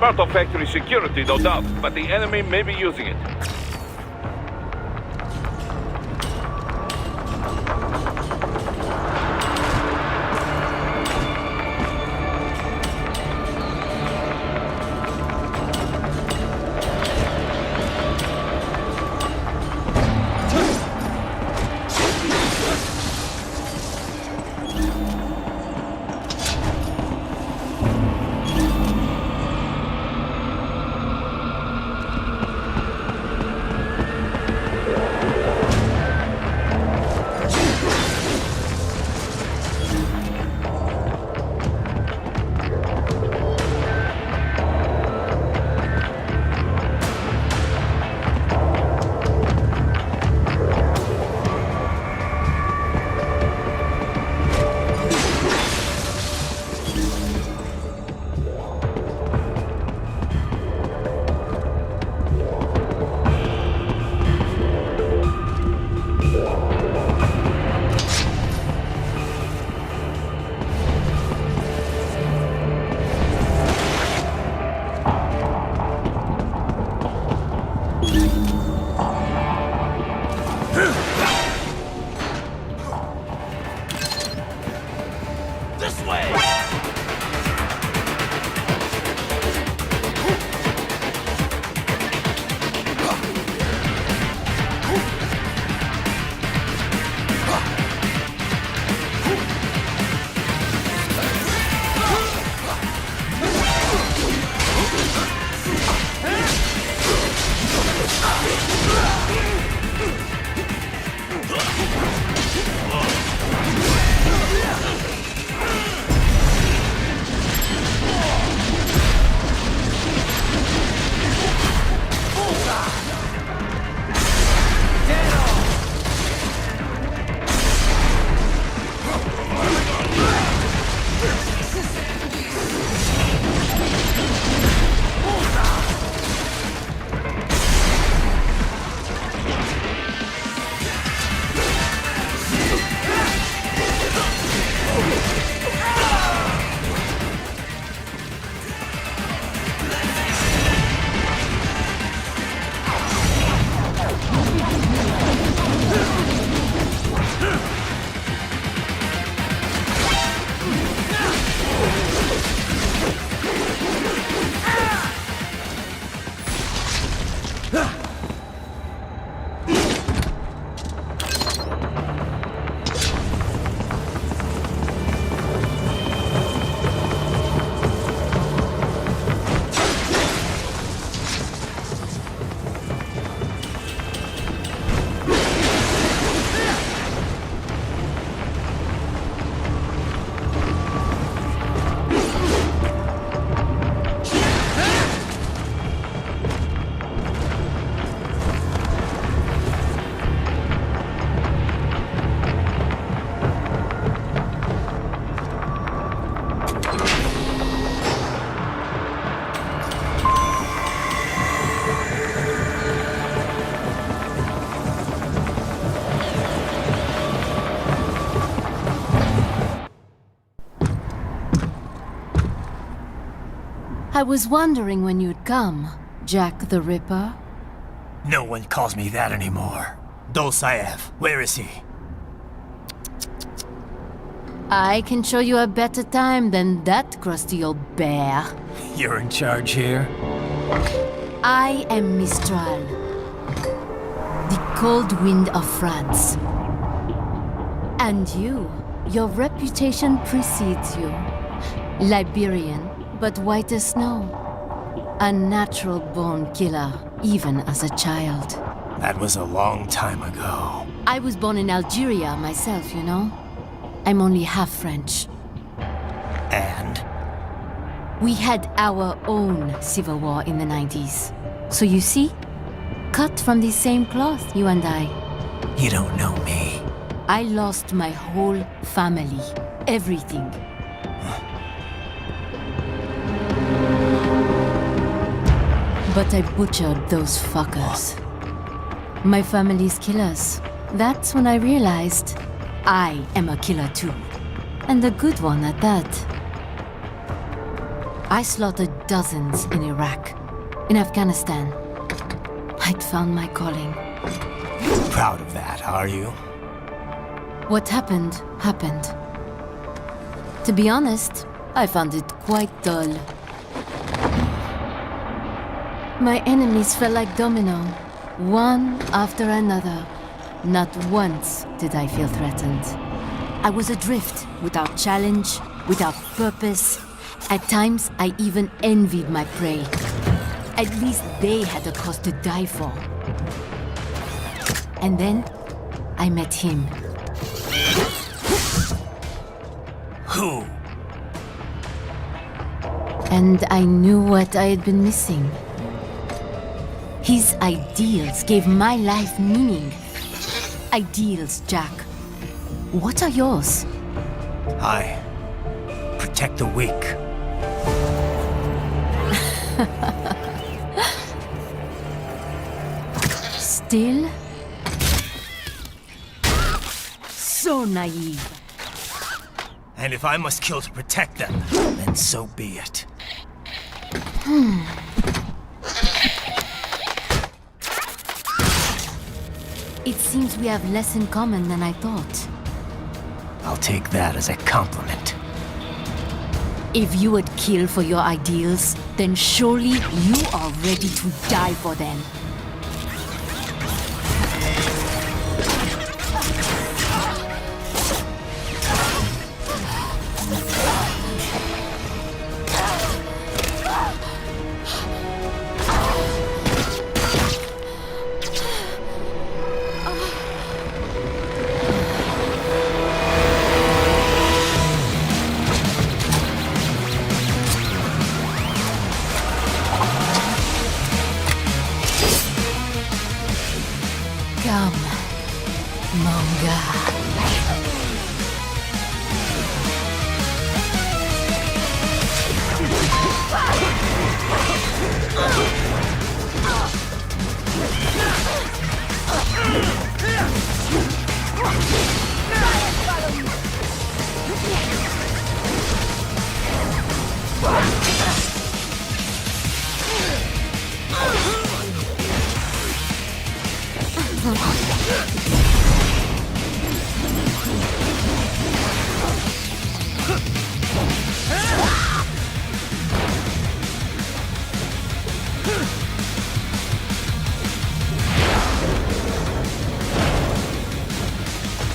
Part of factory security, no doubt, but the enemy may be using it. I was wondering when you'd come, Jack the Ripper. No one calls me that anymore. Dolsaev, where is he? I can show you a better time than that crusty old bear. You're in charge here? I am Mistral, the cold wind of France. And your reputation precedes you. Liberian, but white as snow. A natural-born killer, even as a child. That was a long time ago. I was born in Algeria myself, you know? I'm only half French. And? We had our own civil war in the 90s. So you see? Cut from the same cloth, you and I. You don't know me. I lost my whole family. Everything. But I butchered those fuckers. My family's killers. That's when I realized I am a killer too. And a good one at that. I slaughtered dozens in Iraq, in Afghanistan. I'd found my calling. Proud of that, are you? What happened, happened. To be honest, I found it quite dull. My enemies fell like domino, one after another. Not once did I feel threatened. I was adrift, without challenge, without purpose. At times, I even envied my prey. At least they had a cause to die for. And then, I met him. Who? And I knew what I had been missing. His ideals gave my life meaning. Ideals, Jack. What are yours? I protect the weak. Still? So naive. And if I must kill to protect them, then so be it. It seems we have less in common than I thought. I'll take that as a compliment. If you would kill for your ideals, then surely you are ready to die for them. Come, Manga.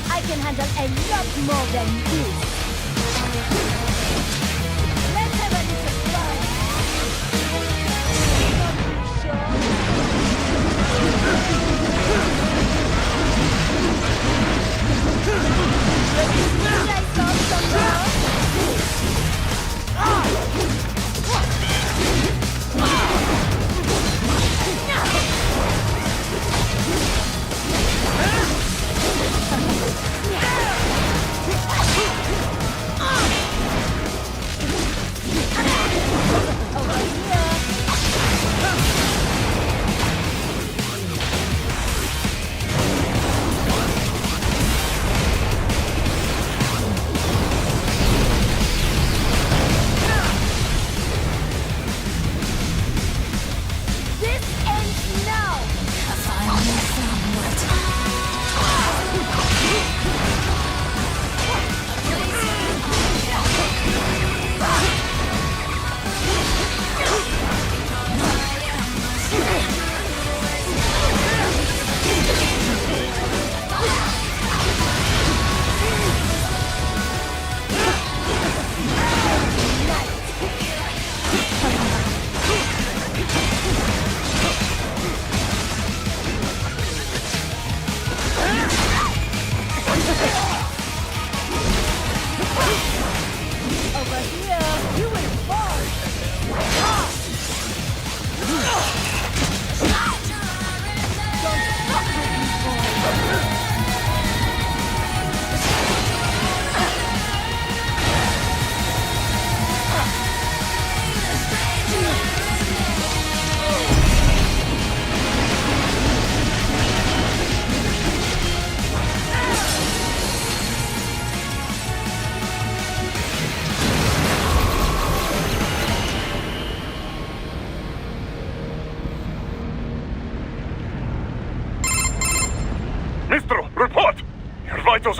I can handle a lot more than this. Let's have a little fun.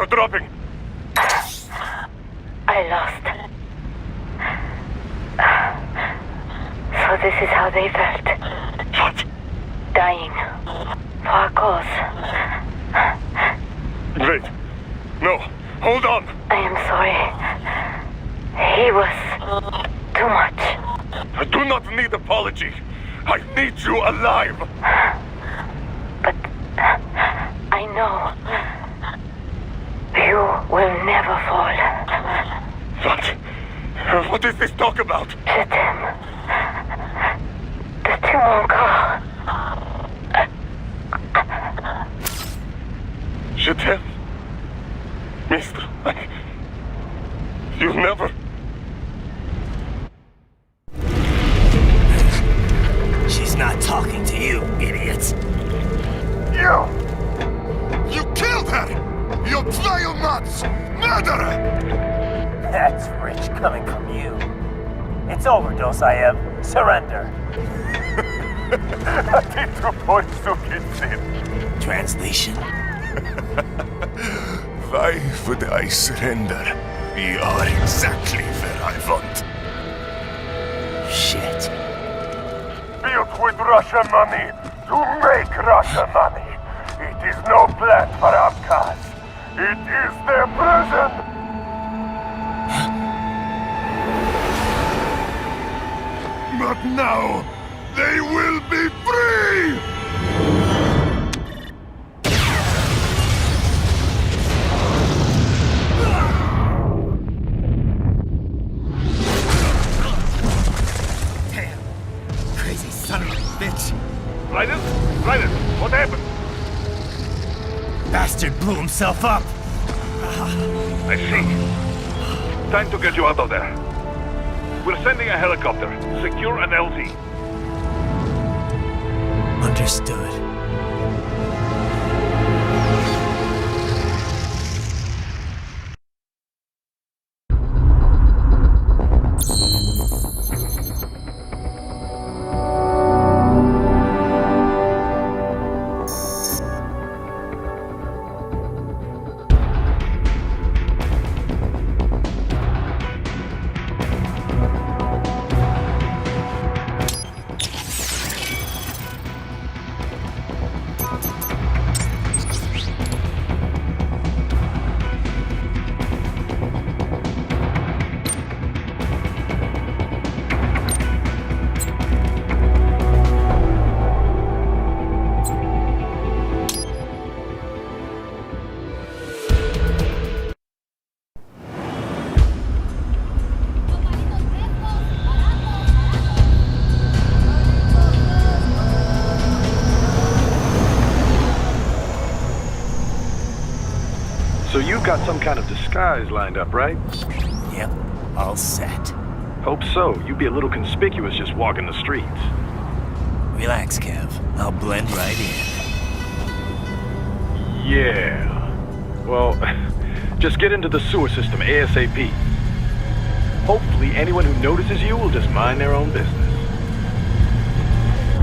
are dropping. I lost. So this is how they felt. What? Dying. For a cause. Wait. No. Hold on. I am sorry. He was too much. I do not need apology. I need you alive. But I know you will never fall. What? What is this talk about? Système. The two encore. Je t'aime. Mister, you never... She's not talking to you, idiots. You! You killed her! You vile nuts! Murderer! That's rich coming from you. It's overdose, I have. Surrender. Translation? Why would I surrender? You are exactly where I want. Shit. Built with Russian money to make Russian money. It is no plan for outcasts. It is their prison. But now, they will be free! Damn. Crazy son of a bitch. Raiden? Raiden, what happened? Bastard blew himself up. I see. Time to get you out of there. We're sending a helicopter. Secure an LZ. Understood. So you've got some kind of disguise lined up, right? Yep, all set. Hope so. You'd be a little conspicuous just walking the streets. Relax, Kev. I'll blend right in. Yeah. Well, just get into the sewer system ASAP. Hopefully anyone who notices you will just mind their own business.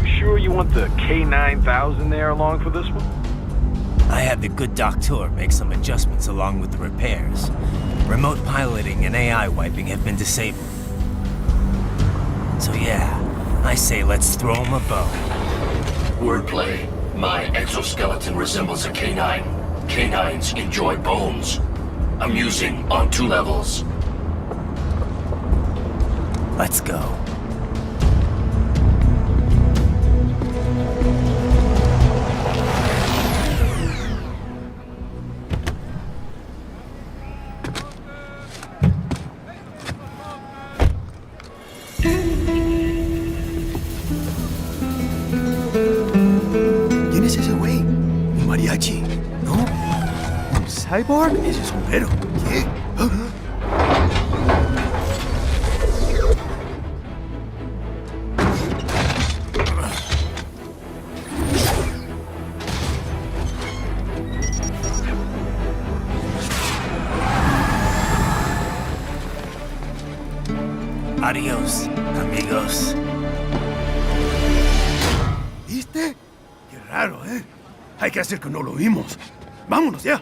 You sure you want the K9000 there along for this one? I had the good doctor make some adjustments along with the repairs. Remote piloting and AI wiping have been disabled. So yeah, I say let's throw him a bone. Wordplay. My exoskeleton resembles a canine. Canines enjoy bones. Amusing on 2 levels. Let's go. ¿Quién es ese güey? ¿Un mariachi? ¿No? ¿Un cyborg? Ese sombrero. ¿Qué? Adiós, amigos. ¿Viste? Qué raro, ¿eh? Hay que hacer que no lo vimos. Vámonos ya.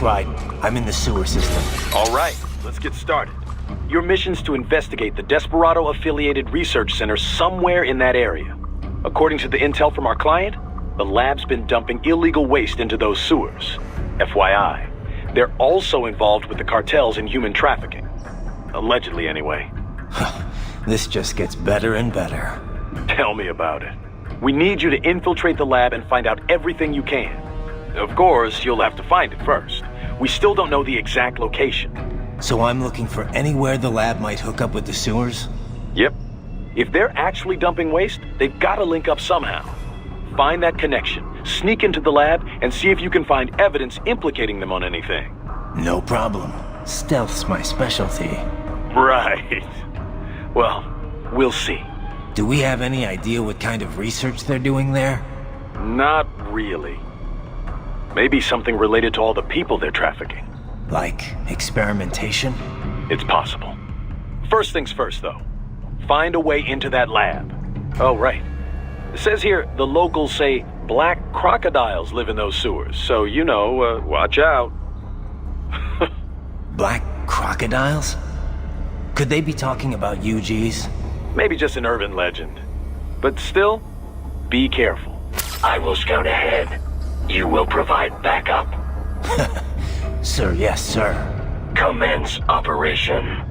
Raiden. I'm in the sewer system. All right, let's get started. Your mission's to investigate the Desperado-affiliated research center somewhere in that area. According to the intel from our client, the lab's been dumping illegal waste into those sewers. FYI, they're also involved with the cartels in human trafficking. Allegedly, anyway. This just gets better and better. Tell me about it. We need you to infiltrate the lab and find out everything you can. Of course, you'll have to find it first. We still don't know the exact location. So I'm looking for anywhere the lab might hook up with the sewers? Yep. If they're actually dumping waste, they've got to link up somehow. Find that connection, sneak into the lab, and see if you can find evidence implicating them on anything. No problem. Stealth's my specialty. Right. Well, we'll see. Do we have any idea what kind of research they're doing there? Not really. Maybe something related to all the people they're trafficking. Like experimentation? It's possible. First things first, though. Find a way into that lab. Oh, right. It says here the locals say black crocodiles live in those sewers, so, you know, watch out. Black crocodiles? Could they be talking about UGs? Maybe just an urban legend. But still, be careful. I will scout ahead. You will provide backup. Sir, yes, sir. Commence operation.